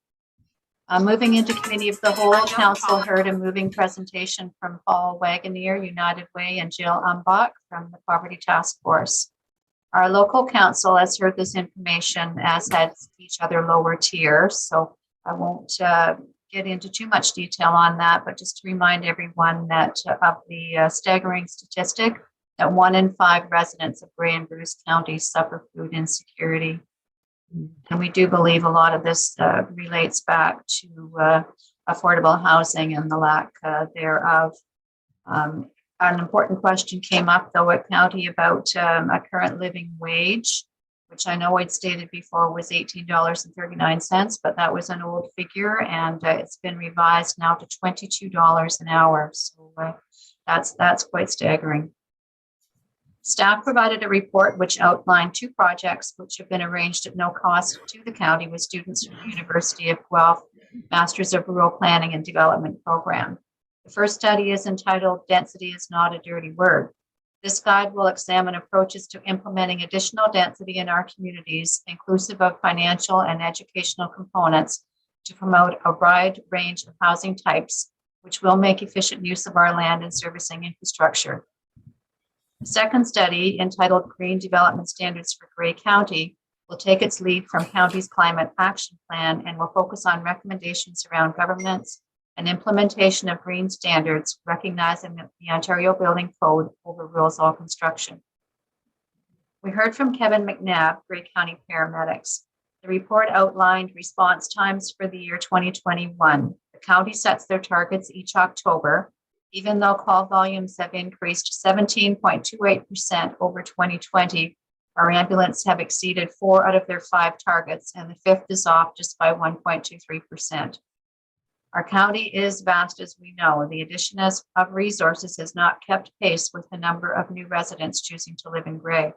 Moving into Committee of the Whole, Council heard a moving presentation from Paul Wagoneer, United Way, and Jill Umbach from the Poverty Task Force. Our local council has heard this information, as had each other lower tier, so I won't get into too much detail on that, but just to remind everyone that of the staggering statistic that 1 in 5 residents of Grey and Bruce counties suffer food insecurity. And we do believe a lot of this relates back to affordable housing and the lack thereof. An important question came up, though, at county about a current living wage, which I know I'd stated before was $18.39, but that was an old figure, and it's been revised now to $22 an hour. So that's quite staggering. Staff provided a report which outlined 2 projects which have been arranged at no cost to the county with students from the University of Guelph Masters of Rural Planning and Development program. The first study is entitled Density is Not a Dirty Word. This guide will examine approaches to implementing additional density in our communities, inclusive of financial and educational components, to promote a wide range of housing types, which will make efficient use of our land and servicing infrastructure. The second study, entitled Green Development Standards for Grey County, will take its lead from County's Climate Action Plan and will focus on recommendations around governance and implementation of green standards, recognizing that the Ontario Building Code overrules all construction. We heard from Kevin McNabb, Grey County Paramedics. The report outlined response times for the year 2021. The county sets their targets each October. Even though call volumes have increased 17.28% over 2020, our ambulance have exceeded 4 out of their 5 targets, and the 5th is off just by 1.23%. Our county is vast, as we know. The addition of resources has not kept pace with the number of new residents choosing to live in Grey.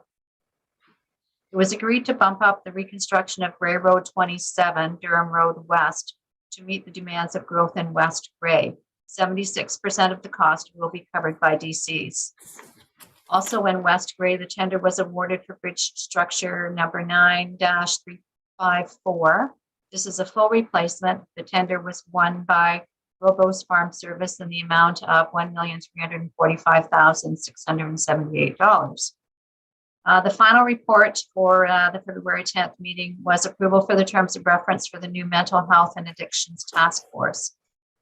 It was agreed to bump up the reconstruction of Grey Road 27, Durham Road West, to meet the demands of growth in West Grey. 76% of the cost will be covered by DCs. Also in West Grey, the tender was awarded for bridge structure number 9-354. This is a full replacement. The tender was won by Robo's Farm Service in the amount of $1,345,678. The final report for the February 10th meeting was approval for the terms of reference for the new Mental Health and Addictions Task Force.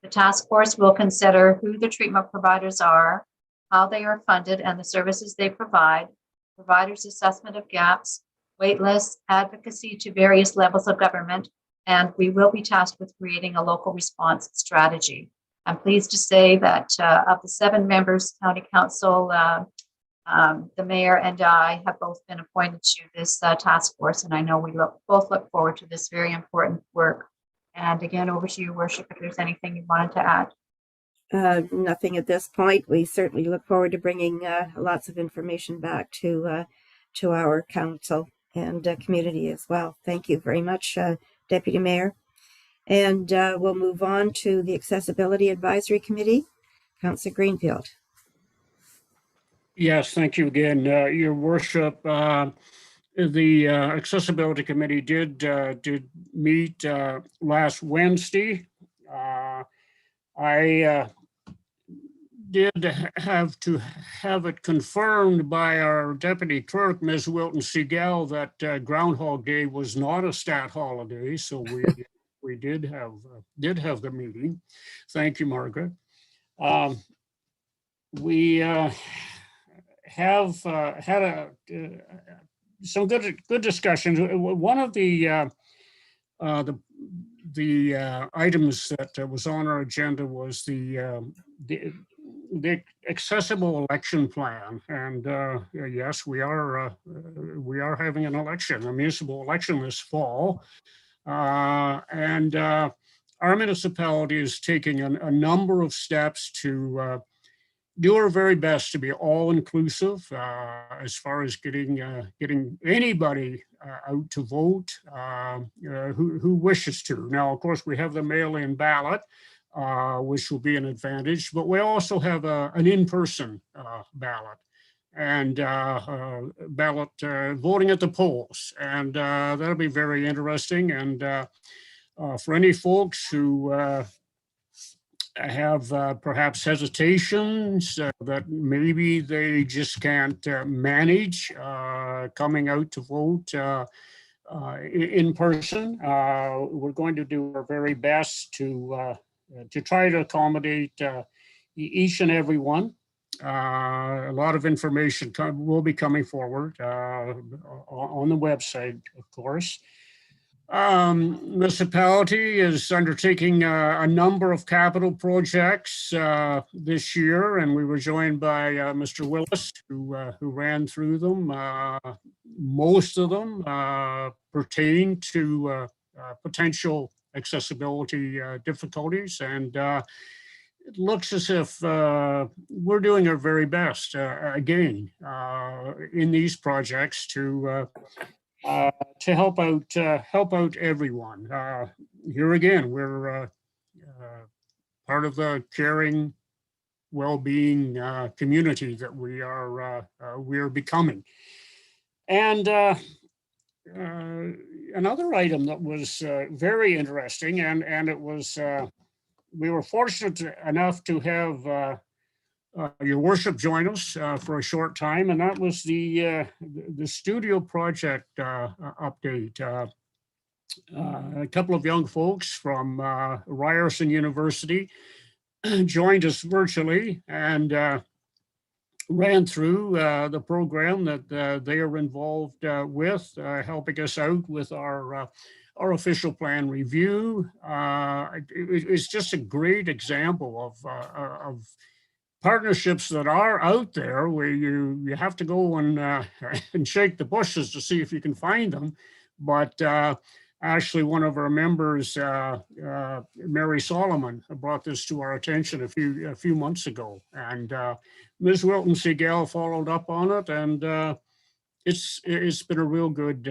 The task force will consider who the treatment providers are, how they are funded, and the services they provide, providers' assessment of gaps, wait lists, advocacy to various levels of government, and we will be tasked with creating a local response strategy. I'm pleased to say that of the 7 members, County Council, the Mayor and I have both been appointed to this task force, and I know we both look forward to this very important work. And again, over to you, Worship, if there's anything you wanted to add. Nothing at this point. We certainly look forward to bringing lots of information back to our council and community as well. Thank you very much, Deputy Mayor. And we'll move on to the Accessibility Advisory Committee. Councillor Greenfield. Yes, thank you again, Your Worship. The Accessibility Committee did meet did have to have it confirmed by our deputy clerk, Ms. Wilton Seagal, that Groundhog Day was not a stat holiday. So we did have the meeting. Thank you, Margaret. We have had some good discussions. One of the items that was on our agenda was the accessible election plan, and yes, we are having an election, a municipal election this fall, and our municipality is taking a number of steps to do our very best to be all inclusive as far as getting anybody out to vote who wishes to. Now, of course, we have the mail-in ballot, which will be an advantage, but we also have an in-person ballot and ballot voting at the polls, and that'll be very interesting. And for any folks who have perhaps hesitations that maybe they just can't manage coming out to vote in person, we're going to do our very best to try to accommodate each and every one. A lot of information will be coming forward on the website, of course. Municipality is undertaking a number of capital projects this year, and we were joined by Mr. Willis, who ran through them. Most of them pertain to potential accessibility difficulties, and it looks as if we're doing our very best again in these projects to help out everyone. Here again, we're part of the caring, well-being community that we are becoming. And another item that was very interesting, and it was we were fortunate enough to have your worship join us for a short time, and that was the studio project update. A couple of young folks from Ryerson University joined us virtually and ran through the program that they are involved with, helping us out with our official plan review. It's just a great example of partnerships that are out there where you have to go and shake the bushes to see if you can find them. But actually, one of our members, Mary Solomon, brought this to our attention a few months ago, and Ms. Wilton Seagal followed up on it, and it's been a real good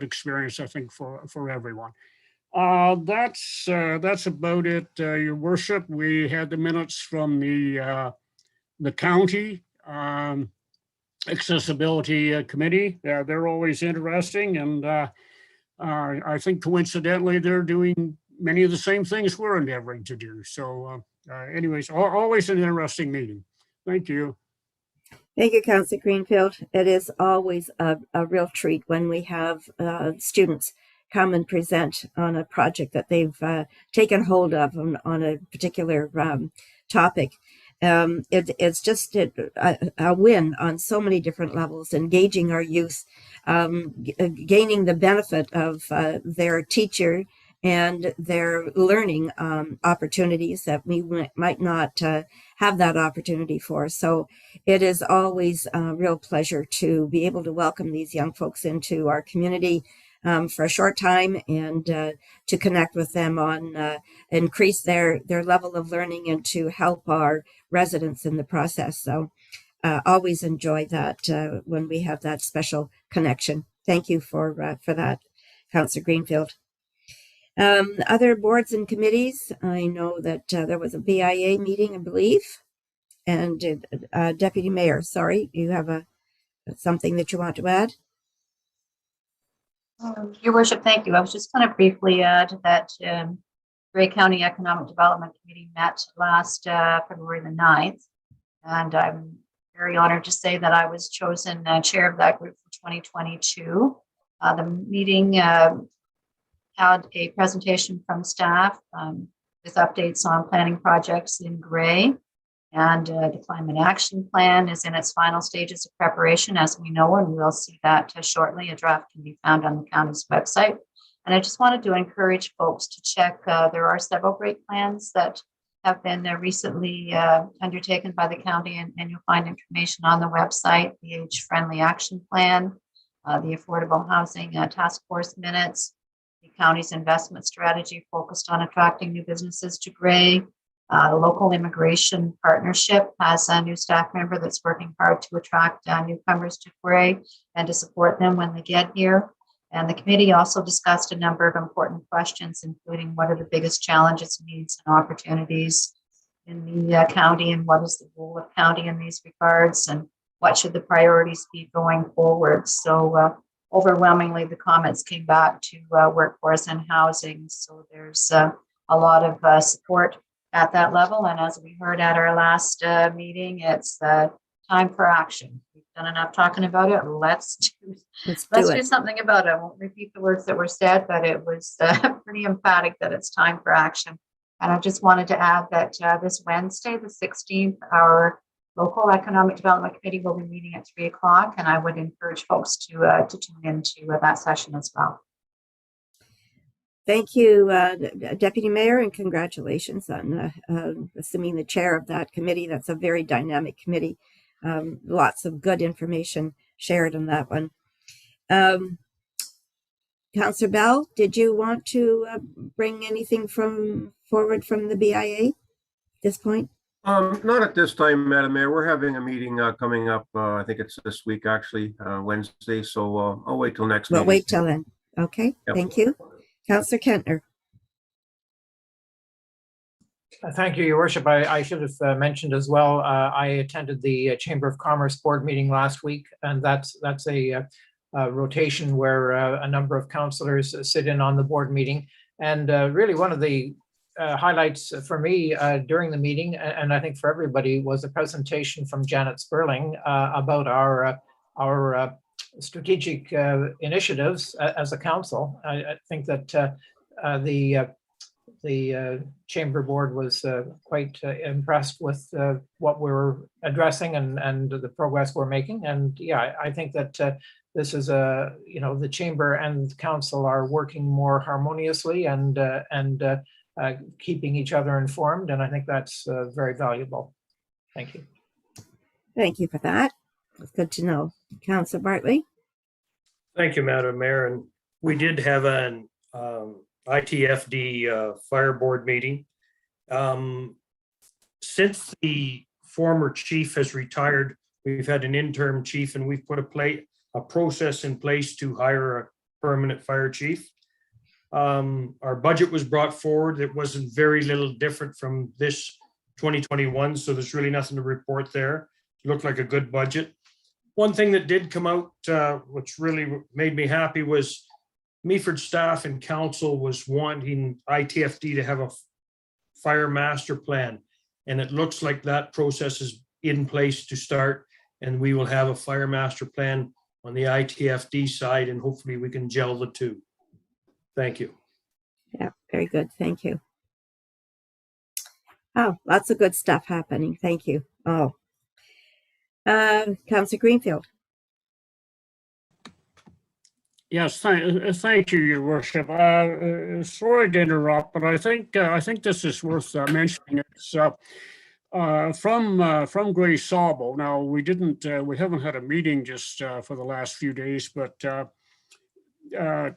experience, I think, for everyone. That's about it, Your Worship. We had the minutes from the county accessibility committee. They're always interesting, and I think coincidentally they're doing many of the same things we're endeavoring to do. So, anyways, always an interesting meeting. Thank you. Thank you, Councillor Greenfield. It is always a real treat when we have students come and present on a project that they've taken hold of on a particular topic. It's just a win on so many different levels, engaging our youth, gaining the benefit of their teacher and their learning opportunities that we might not have that opportunity for. So it is always a real pleasure to be able to welcome these young folks into our community for a short time, and to connect with them on increase their level of learning and to help our residents in the process. So always enjoy that when we have that special connection. Thank you for that, Councillor Greenfield. Other boards and committees, I know that there was a BIA meeting, I believe, and Deputy Mayor, sorry, you have something that you want to add? Your Worship, thank you. I was just going to briefly add that Grey County Economic Development Committee met last February the 9th. And I'm very honored to say that I was chosen chair of that group for 2022. The meeting had a presentation from staff with updates on planning projects in Grey. And the climate action plan is in its final stages of preparation, as we know, and we'll see that shortly. A draft can be found on the county's website. And I just wanted to encourage folks to check. There are several great plans that have been recently undertaken by the county, and you'll find information on the website. The Age-Friendly Action Plan, the Affordable Housing Task Force minutes, the county's investment strategy focused on attracting new businesses to Grey. The local immigration partnership has a new staff member that's working hard to attract newcomers to Grey and to support them when they get here. And the committee also discussed a number of important questions, including what are the biggest challenges, needs, and opportunities in the county, and what is the role of county in these regards, and what should the priorities be going forward. So overwhelmingly, the comments came back to workforce and housing. So there's a lot of support at that level. And as we heard at our last meeting, it's time for action. We've done enough talking about it. Let's do something about it. I won't repeat the words that were said, but it was pretty emphatic that it's time for action. And I just wanted to add that this Wednesday, the 16th, our local economic development committee will be meeting at 3 o'clock, and I would encourage folks to tune into that session as well. Thank you, Deputy Mayor, and congratulations on assuming the chair of that committee. That's a very dynamic committee. Lots of good information shared on that one. Councillor Bell, did you want to bring anything forward from the BIA at this point? Not at this time, Madam Mayor. We're having a meeting coming up. I think it's this week, actually, Wednesday. So I'll wait till next We'll meeting. wait till then. Okay, Yep. Thank you. Councillor Kentner. Thank you, Your Worship. I should have mentioned as well, I attended the Chamber of Commerce Board meeting last week, and that's a rotation where a number of councillors sit in on the board meeting. And really one of the highlights for me during the meeting, and I think for everybody, was a presentation from Janet Sperling about our strategic initiatives as a council. I think that the chamber board was quite impressed with what we're addressing and the progress we're making. And yeah, I think that this is the chamber and council are working more harmoniously and keeping each other informed. And I think that's very valuable. Thank you. Thank you for that. It's good to know. Councillor Bartley. Thank you, Madam Mayor. And we did have an ITFD fire board meeting. Since the former chief has retired, we've had an interim chief, and we've put a process in place to hire a permanent fire chief. Our budget was brought forward. It wasn't very little different from this 2021, so there's really nothing to report there. It looked like a good budget. One thing that did come out, which really made me happy, was Meaford staff and council was wanting ITFD to have a fire master plan. And it looks like that process is in place to start, and we will have a fire master plan on the ITFD side, and hopefully we can gel the two. Thank you. Yeah, very good. Thank you. Oh, lots of good stuff happening. Thank you. Oh, Councillor Greenfield. Yes, thank you, Your Worship. Sorry to interrupt, but I think this is worth mentioning. It's from Grey Sawbo. Now we haven't had a meeting just for the last few days, but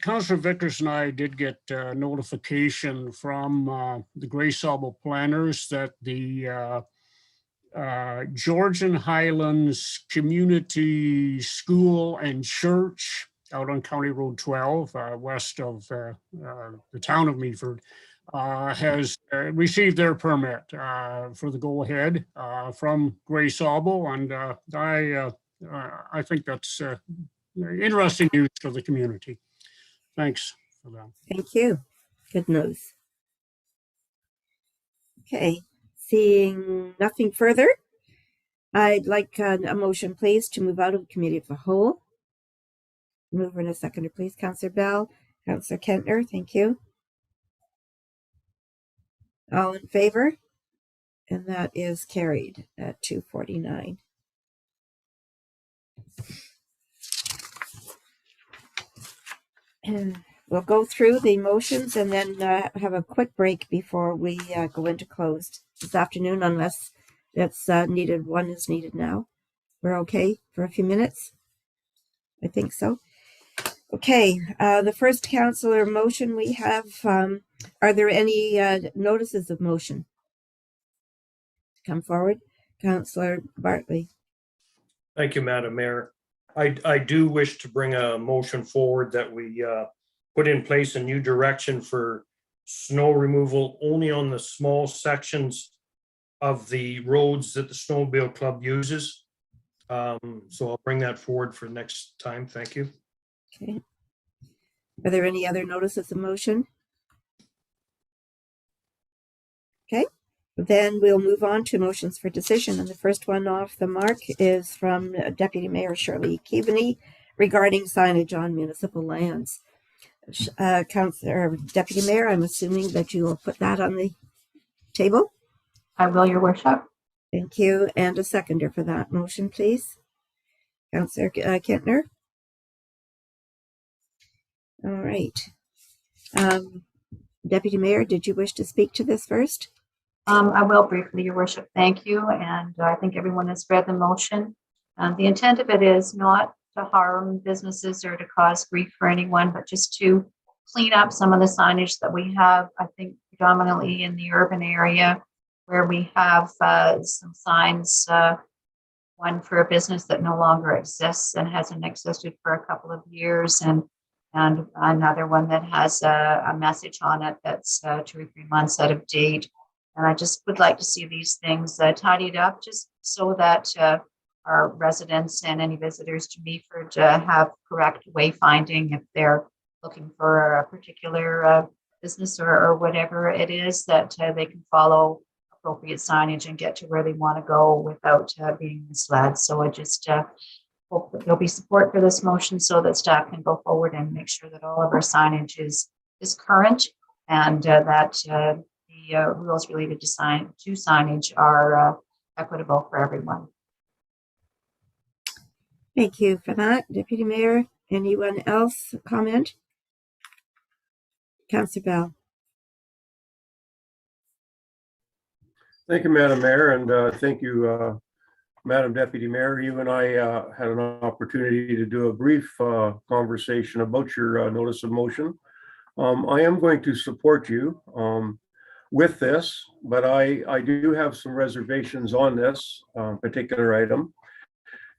Councillor Vickers and I did get notification from the Grey Sawbo planners that the Georgian Highlands Community School and Church out on County Road 12, west of the town of Meaford, has received their permit for the go-ahead from Grey Sawbo, and I think that's interesting news for the community. Thanks for that. Thank you. Good news. Okay, seeing nothing further, I'd like a motion, please, to move out of committee of the whole. Mover and a seconder, please. Councillor Bell, Councillor Kentner, thank you. All in favor? And that is carried at 249. And we'll go through the motions and then have a quick break before we go into closed this afternoon, unless it's needed. One is needed now. We're okay for a few minutes? I think so. Okay, the first councillor motion we have, are there any notices of motion? Come forward. Councillor Bartley. Thank you, Madam Mayor. I do wish to bring a motion forward that we put in place a new direction for snow removal only on the small sections of the roads that the Snowmobile Club uses. So I'll bring that forward for next time. Thank you. Okay. Are there any other notices of motion? Okay. Then we'll move on to motions for decision. And the first one off the mark is from Deputy Mayor Shirley Keaveney regarding signage on municipal lands. Councillor Deputy Mayor, I'm assuming that you will put that on the table? I will, Your Worship. Thank you. And a seconder for that motion, please. Councillor Kentner. All right. Deputy Mayor, did you wish to speak to this first? I will briefly, Your Worship. Thank you. And I think everyone has read the motion. The intent of it is not to harm businesses or to cause grief for anyone, but just to clean up some of the signage that we have, I think, predominantly in the urban area, where we have some signs, one for a business that no longer exists and hasn't existed for a couple of years, and another one that has a message on it that's 2 or 3 months out of date. And I just would like to see these things tidied up, just so that our residents and any visitors to Meaford have correct wayfinding if they're looking for a particular business or whatever it is, that they can follow appropriate signage and get to where they want to go without being misled. So I just hope that there'll be support for this motion so that staff can go forward and make sure that all of our signage is current, and that the rules related to signage are equitable for everyone. Thank you for that, Deputy Mayor. Anyone else comment? Councillor Bell. Thank you, Madam Mayor, and thank you, Madam Deputy Mayor. You and I had an opportunity to do a brief conversation about your notice of motion. I am going to support you with this, but I do have some reservations on this particular item.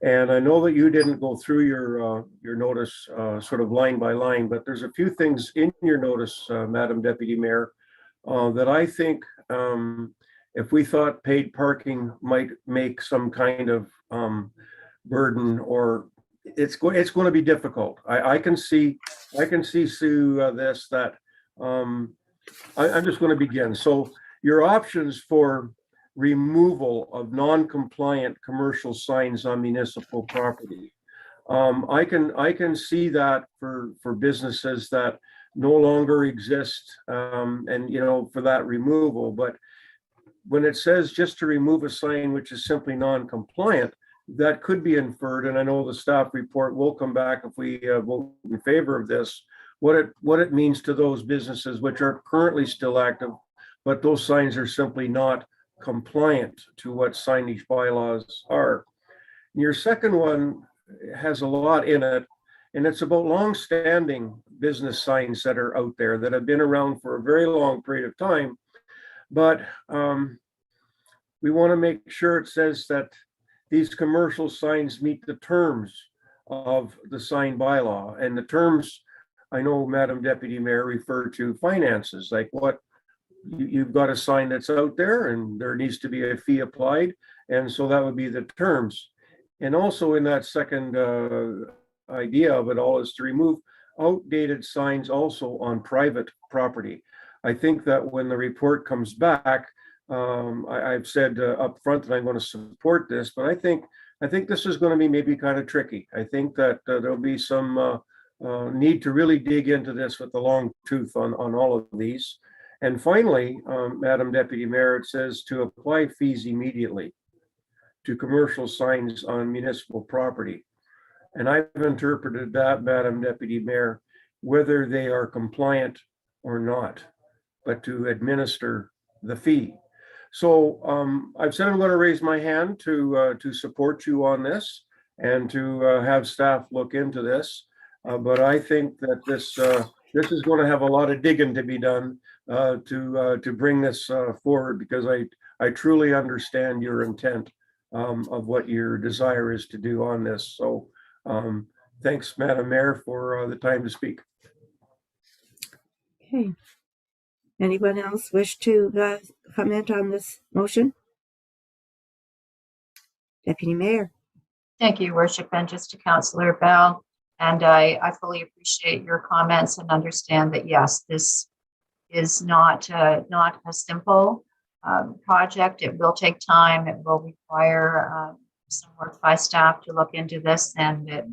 And I know that you didn't go through your notice sort of line by line, but there's a few things in your notice, Madam Deputy Mayor, that I think if we thought paid parking might make some kind of burden, or it's going to be difficult. I can see through this that I'm just going to begin. So your options for removal of non-compliant commercial signs on municipal property. I can see that for businesses that no longer exist, and for that removal. But when it says just to remove a sign which is simply non-compliant, that could be inferred, and I know the staff report will come back if we vote in favor of this, what it means to those businesses which are currently still active, but those signs are simply not compliant to what signage bylaws are. Your second one has a lot in it, and it's about long-standing business signs that are out there that have been around for a very long period of time. But we want to make sure it says that these commercial signs meet the terms of the sign bylaw. And the terms, I know Madam Deputy Mayor referred to finances, like what you've got a sign that's out there and there needs to be a fee applied. And so that would be the terms. And also in that second idea of it all is to remove outdated signs also on private property. I think that when the report comes back, I've said up front that I'm going to support this, but I think this is going to be maybe kind of tricky. I think that there'll be some need to really dig into this with the long tooth on all of these. And finally, Madam Deputy Mayor, it says to apply fees immediately to commercial signs on municipal property. And I've interpreted that, Madam Deputy Mayor, whether they are compliant or not, but to administer the fee. So I've said I'm going to raise my hand to support you on this and to have staff look into this. But I think that this is going to have a lot of digging to be done to bring this forward, because I truly understand your intent of what your desire is to do on this. So thanks, Madam Mayor, for the time to speak. Okay. Anyone else wish to comment on this motion? Deputy Mayor. Thank you, Worship, and just to Councillor Bell. And I fully appreciate your comments and understand that, yes, this is not a simple project. It will take time. It will require some work by staff to look into this, and it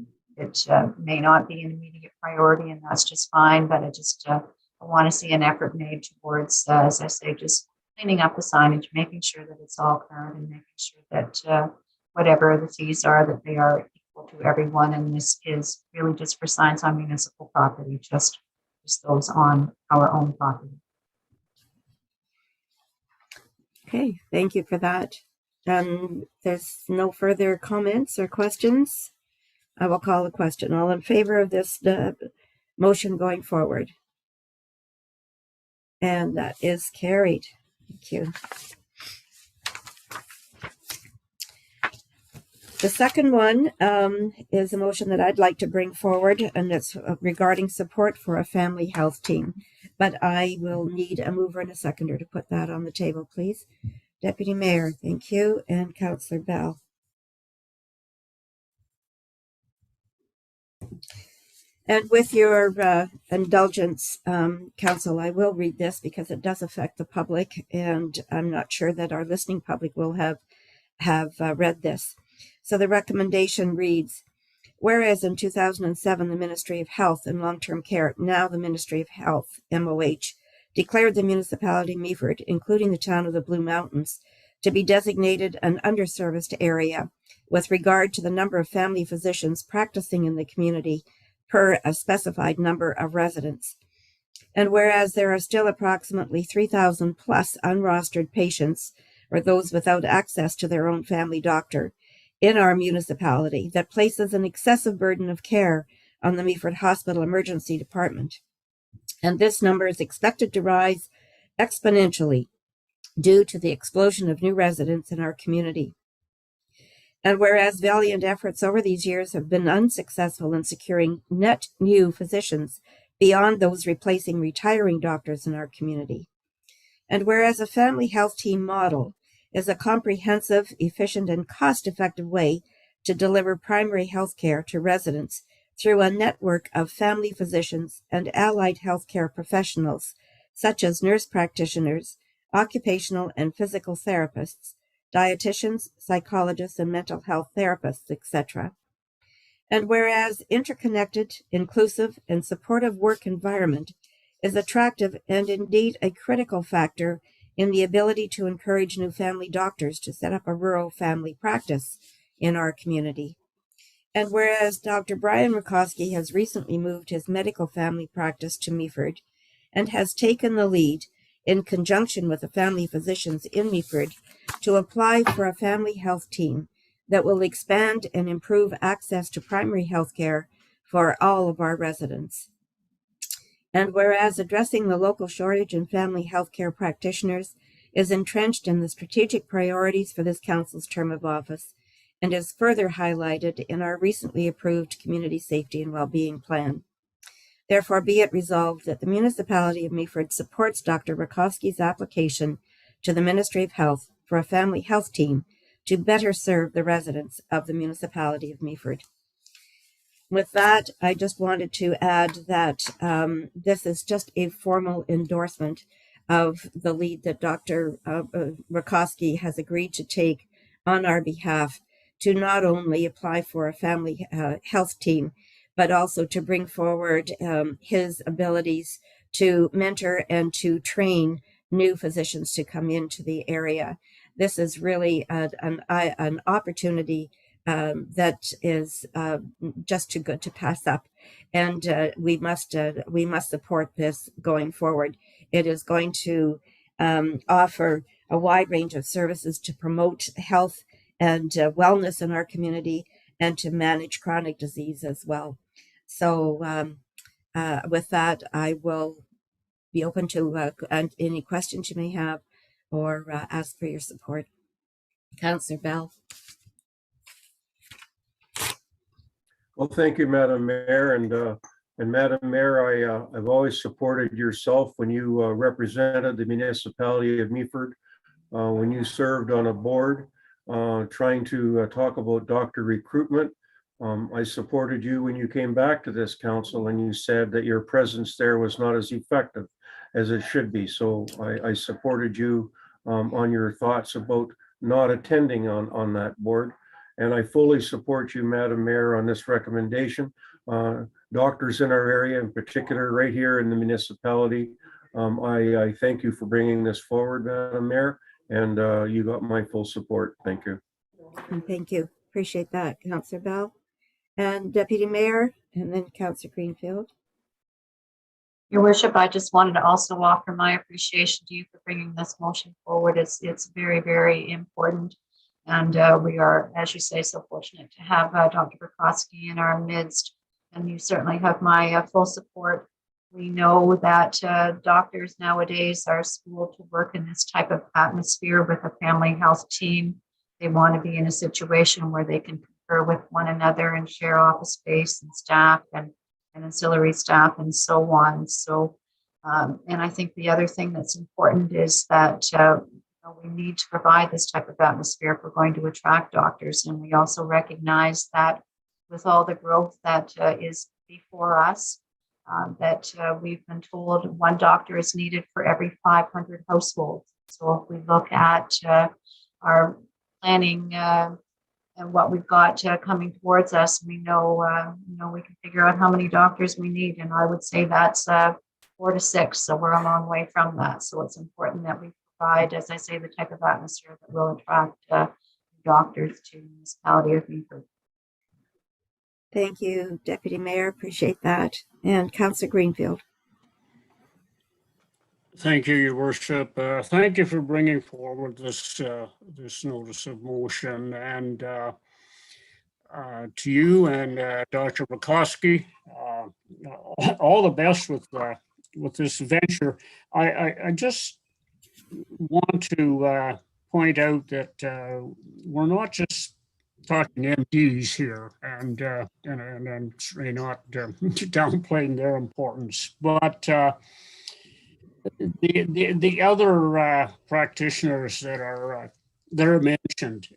may not be an immediate priority, and that's just fine. But I want to see an effort made towards, as I say, just cleaning up the signage, making sure that it's all current, and making sure that whatever the fees are, that they are equal to everyone. And this is really just for signs on municipal property, just those on our own property. Okay, thank you for that. There's no further comments or questions. I will call the question. All in favor of this motion going forward? And that is carried. Thank you. The second one is a motion that I'd like to bring forward, and it's regarding support for a family health team. But I will need a mover and a seconder to put that on the table, please. Deputy Mayor, thank you, and Councillor Bell. And with your indulgence, Council, I will read this because it does affect the public, and I'm not sure that our listening public will have read this. So the recommendation reads, whereas in 2007, the Ministry of Health and Long-Term Care, now the Ministry of Health, MOH, declared the municipality of Meaford, including the town of the Blue Mountains, to be designated an underserviced area with regard to the number of family physicians practicing in the community per a specified number of residents. And whereas there are still approximately 3,000 plus unrostered patients, or those without access to their own family doctor, in our municipality, that places an excessive burden of care on the Meaford Hospital Emergency Department. And this number is expected to rise exponentially due to the explosion of new residents in our community. And whereas valiant efforts over these years have been unsuccessful in securing net new physicians beyond those replacing retiring doctors in our community. And whereas a family health team model is a comprehensive, efficient, and cost-effective way to deliver primary health care to residents through a network of family physicians and allied healthcare professionals, such as nurse practitioners, occupational and physical therapists, dietitians, psychologists, and mental health therapists, etc. And whereas interconnected, inclusive, and supportive work environment is attractive and indeed a critical factor in the ability to encourage new family doctors to set up a rural family practice in our community. And whereas Dr. Brian Rakowski has recently moved his medical family practice to Meaford and has taken the lead in conjunction with the family physicians in Meaford to apply for a family health team that will expand and improve access to primary health care for all of our residents. And whereas addressing the local shortage in family health care practitioners is entrenched in the strategic priorities for this council's term of office and is further highlighted in our recently approved Community Safety and Wellbeing Plan. Therefore, be it resolved that the municipality of Meaford supports Dr. Rakowski's application to the Ministry of Health for a family health team to better serve the residents of the municipality of Meaford. With that, I just wanted to add that this is just a formal endorsement of the lead that Dr. Rakowski has agreed to take on our behalf to not only apply for a family health team, but also to bring forward his abilities to mentor and to train new physicians to come into the area. This is really an opportunity that is just too good to pass up, and we must support this going forward. It is going to offer a wide range of services to promote health and wellness in our community, and to manage chronic disease as well. So with that, I will be open to any questions you may have, or ask for your support. Councillor Bell. Well, thank you, Madam Mayor. And Madam Mayor, I've always supported yourself when you represented the municipality of Meaford, when you served on a board trying to talk about doctor recruitment. I supported you when you came back to this council and you said that your presence there was not as effective as it should be. So I supported you on your thoughts about not attending on that board. And I fully support you, Madam Mayor, on this recommendation. Doctors in our area, in particular, right here in the municipality, I thank you for bringing this forward, Madam Mayor, and you got my full support. Thank you. And thank you. Appreciate that, Councillor Bell. And Deputy Mayor, and then Councillor Greenfield. Your Worship, I just wanted to also offer my appreciation to you for bringing this motion forward. It's very, very important. And we are, as you say, so fortunate to have Dr. Burkowski in our midst. And you certainly have my full support. We know that doctors nowadays are schooled to work in this type of atmosphere with a family health team. They want to be in a situation where they can confer with one another and share office space and staff and ancillary staff and so on. So, and I think the other thing that's important is that we need to provide this type of atmosphere if we're going to attract doctors. And we also recognize that with all the growth that is before us, that we've been told one doctor is needed for every 500 households. So if we look at our planning and what we've got coming towards us, we know we can figure out how many doctors we need, and I would say that's 4 to 6. So we're a long way from that. So it's important that we provide, as I say, the type of atmosphere that will attract doctors to the municipality of Meaford. Thank you, Deputy Mayor. Appreciate that. And Councillor Greenfield. Thank you, Your Worship. Thank you for bringing forward this notice of motion, and to you and Dr. Burkowski, all the best with this venture. I just want to point out that we're not just talking MDs here, and I'm certainly not downplaying their importance, but the other practitioners that are mentioned,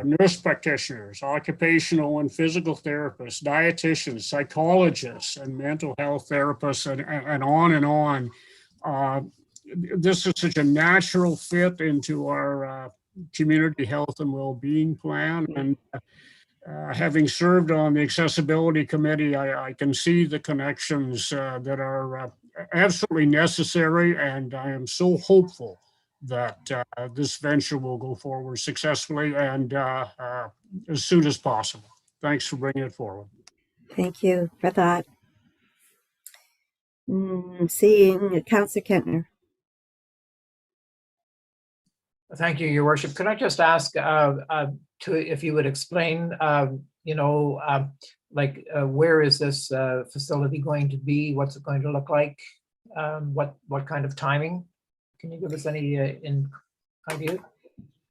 nurse practitioners, occupational and physical therapists, dietitians, psychologists, and mental health therapists, and on and on. This is such a natural fit into our community health and well-being plan. And having served on the accessibility committee, I can see the connections that are absolutely necessary, and I am so hopeful that this venture will go forward successfully and as soon as possible. Thanks for bringing it forward. Thank you for that. Seeing Councillor Kentner. Thank you, Your Worship. Could I just ask if you would explain, where is this facility going to be? What's it going to look like? What kind of timing? Can you give us any idea?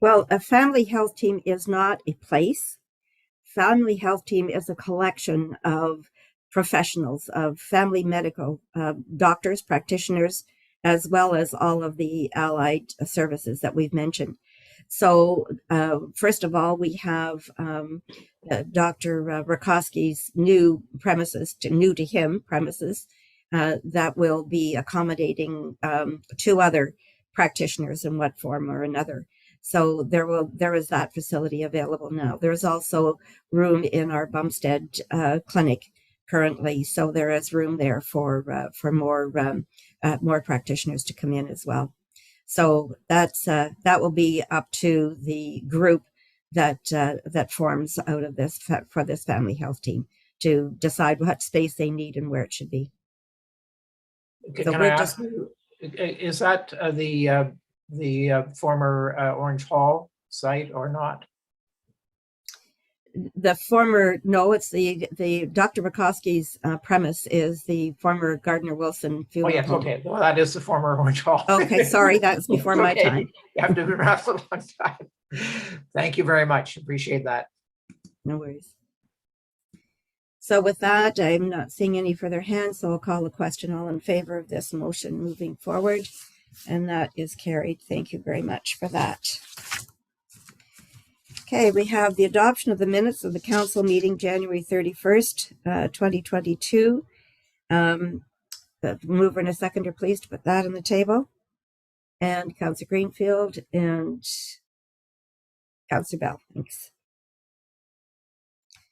Well, a family health team is not a place. Family health team is a collection of professionals, of family medical doctors, practitioners, as well as all of the allied services that we've mentioned. So first of all, we have Dr. Rakowski's new to him premises, that will be accommodating 2 other practitioners in one form or another. So there is that facility available now. There's also room in our Bumstead clinic currently, so there is room there for more practitioners to come in as well. So that will be up to the group that forms out of this for this family health team to decide what space they need and where it should be. So Can I ask you, is that the former Orange Hall site or not? The former, no, it's the Dr. Bukowski's premise is the former Gardner Wilson Oh, funeral yes, home. okay. Well, that is the former Orange Hall. Okay, sorry, that was before my Okay. time. You have to be around for a long time. Thank you very much. Appreciate that. No worries. So with that, I'm not seeing any further hands, so I'll call the question. All in favor of this motion moving forward, and that is carried. Thank you very much for that. Okay, we have the adoption of the minutes of the council meeting January 31st, 2022. The mover and a seconder, please, to put that on the table. And Councillor Greenfield and Councillor Bell, thanks.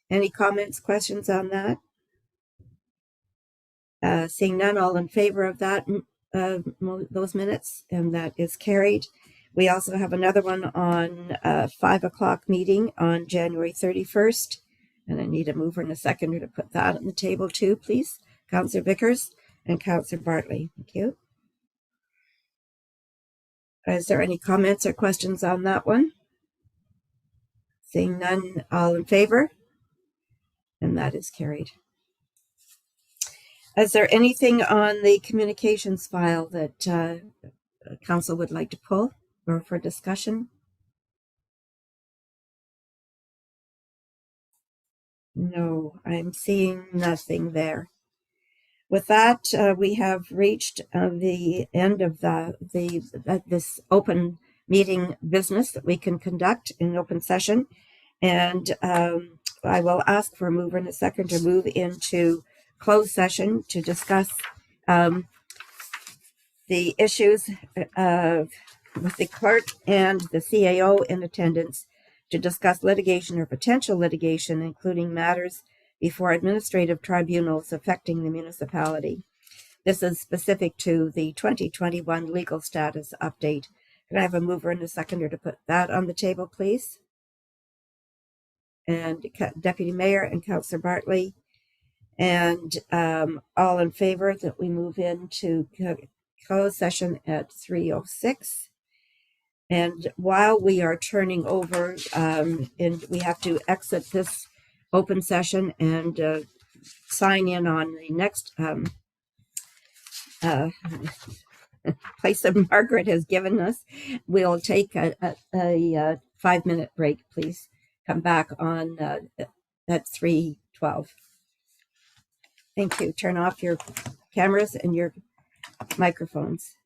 Any comments, questions on that? Seeing none, all in favor of that, those minutes, and that is carried. We also have another one on 5 o'clock meeting on January 31st. And I need a mover and a seconder to put that on the table too, please. Councillor Vickers and Councillor Bartley. Thank you. Is there any comments or questions on that one? Seeing none, all in favor? And that is carried. Is there anything on the communications file that council would like to pull or for discussion? No, I'm seeing nothing there. With that, we have reached the end of this open meeting business that we can conduct in open session. And I will ask for a mover and a second to move into closed session to discuss the issues with the clerk and the CAO in attendance to discuss litigation or potential litigation, including matters before administrative tribunals affecting the municipality. This is specific to the 2021 legal status update. Can I have a mover and a seconder to put that on the table, please? And Deputy Mayor and Councillor Bartley. And all in favor that we move into closed session at 3:06. And while we are turning over, and we have to exit this open session and sign in on the next place that Margaret has given us, we'll take a 5-minute break, please. Come back on at 3:12. Thank you. Turn off your cameras and your microphones.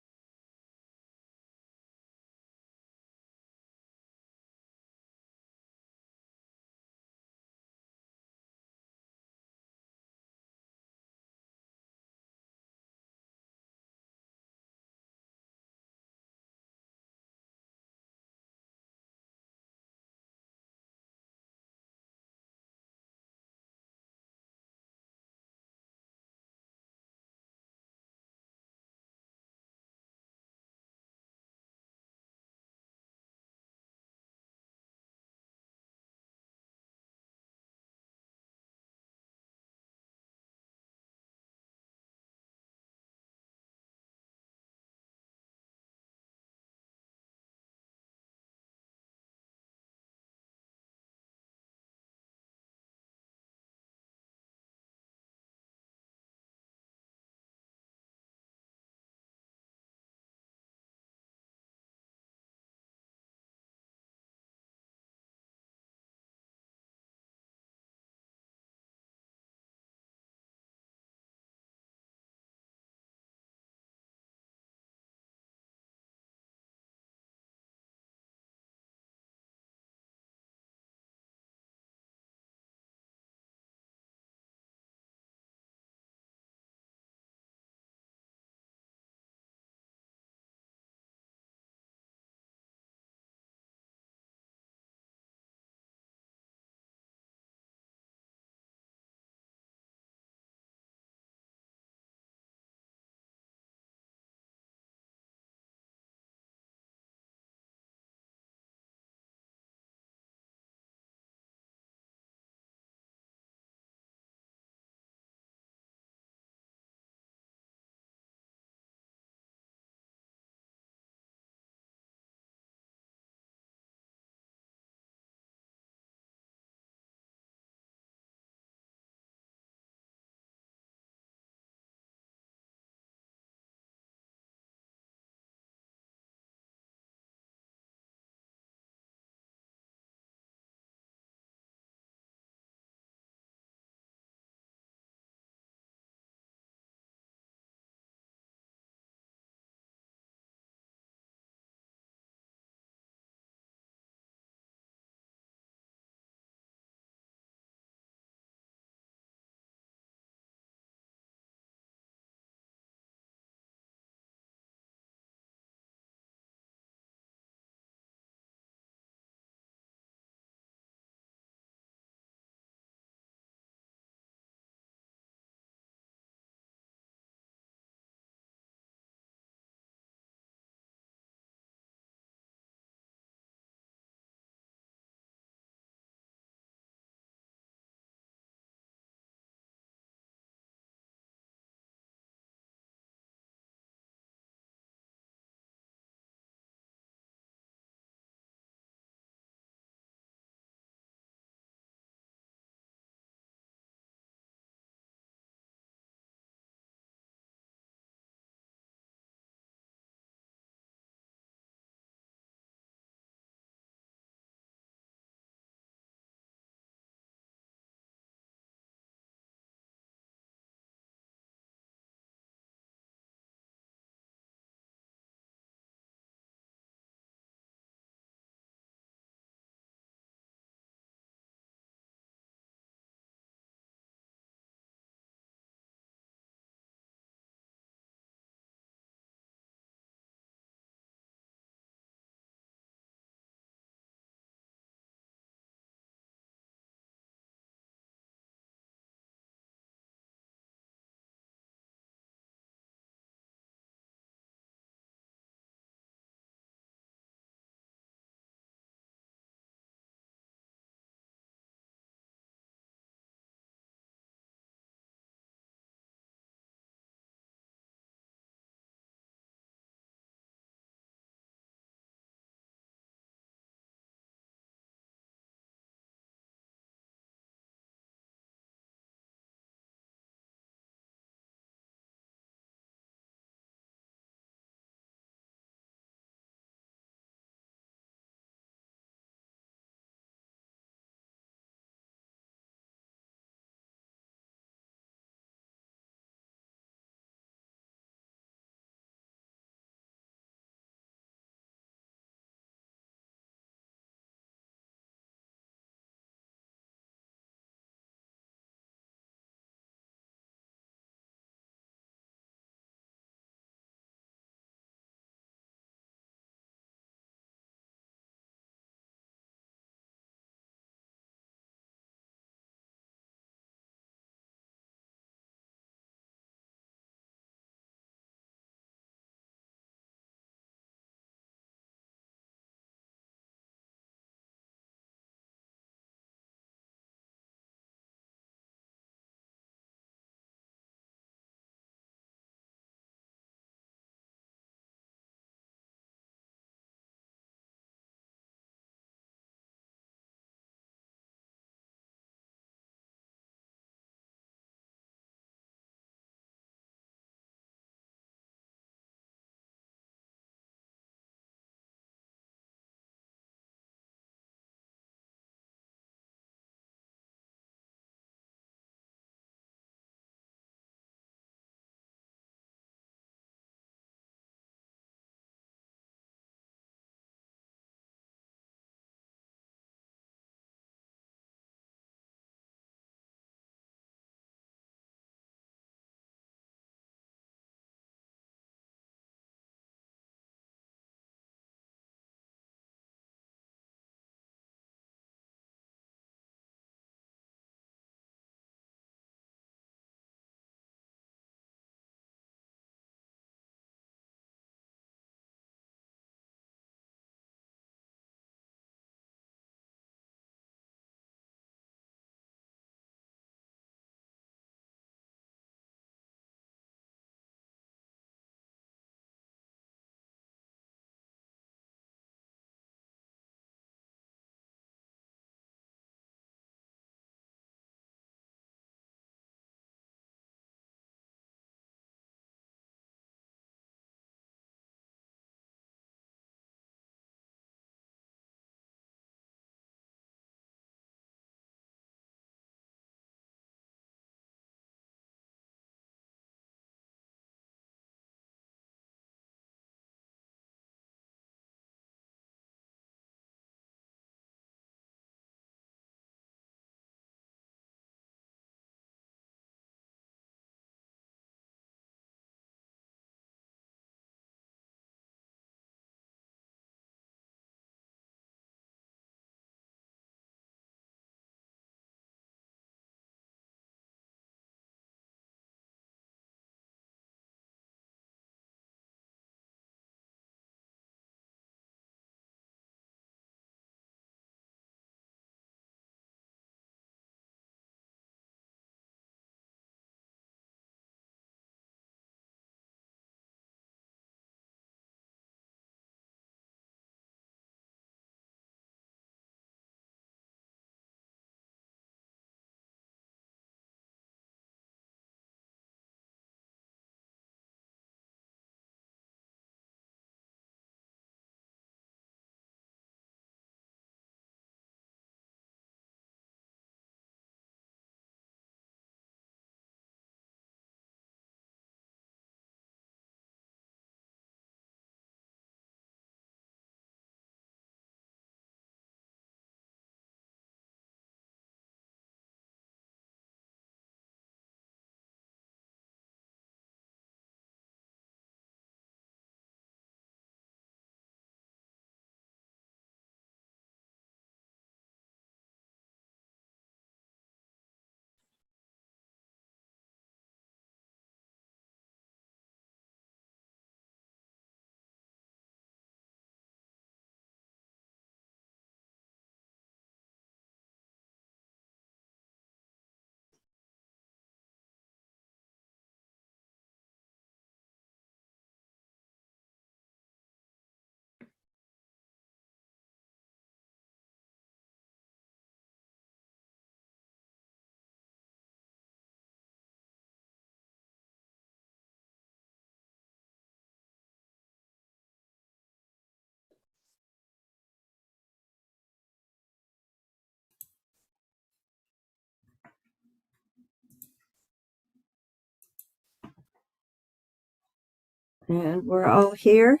And we're all here.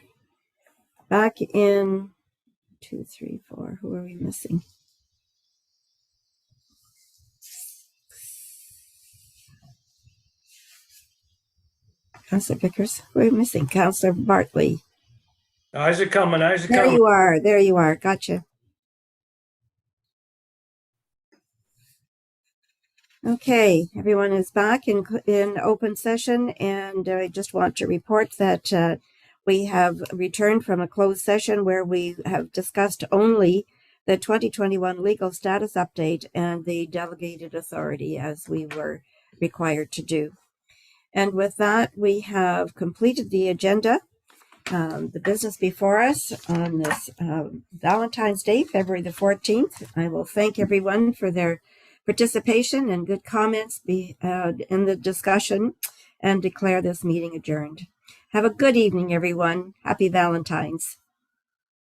Back in 2, 3, 4. Who are we missing? Councillor Vickers. Who are we missing? Councillor Bartley. Isaac coming, Isaac There coming. you are. There you are. Gotcha. Okay, everyone is back in open session, and I just want to report that we have returned from a closed session where we have discussed only the 2021 legal status update and the delegated authority as we were required to do. And with that, we have completed the agenda. The business before us on this Valentine's Day, February the 14th. I will thank everyone for their participation and good comments in the discussion and declare this meeting adjourned. Have a good evening, everyone. Happy Valentine's.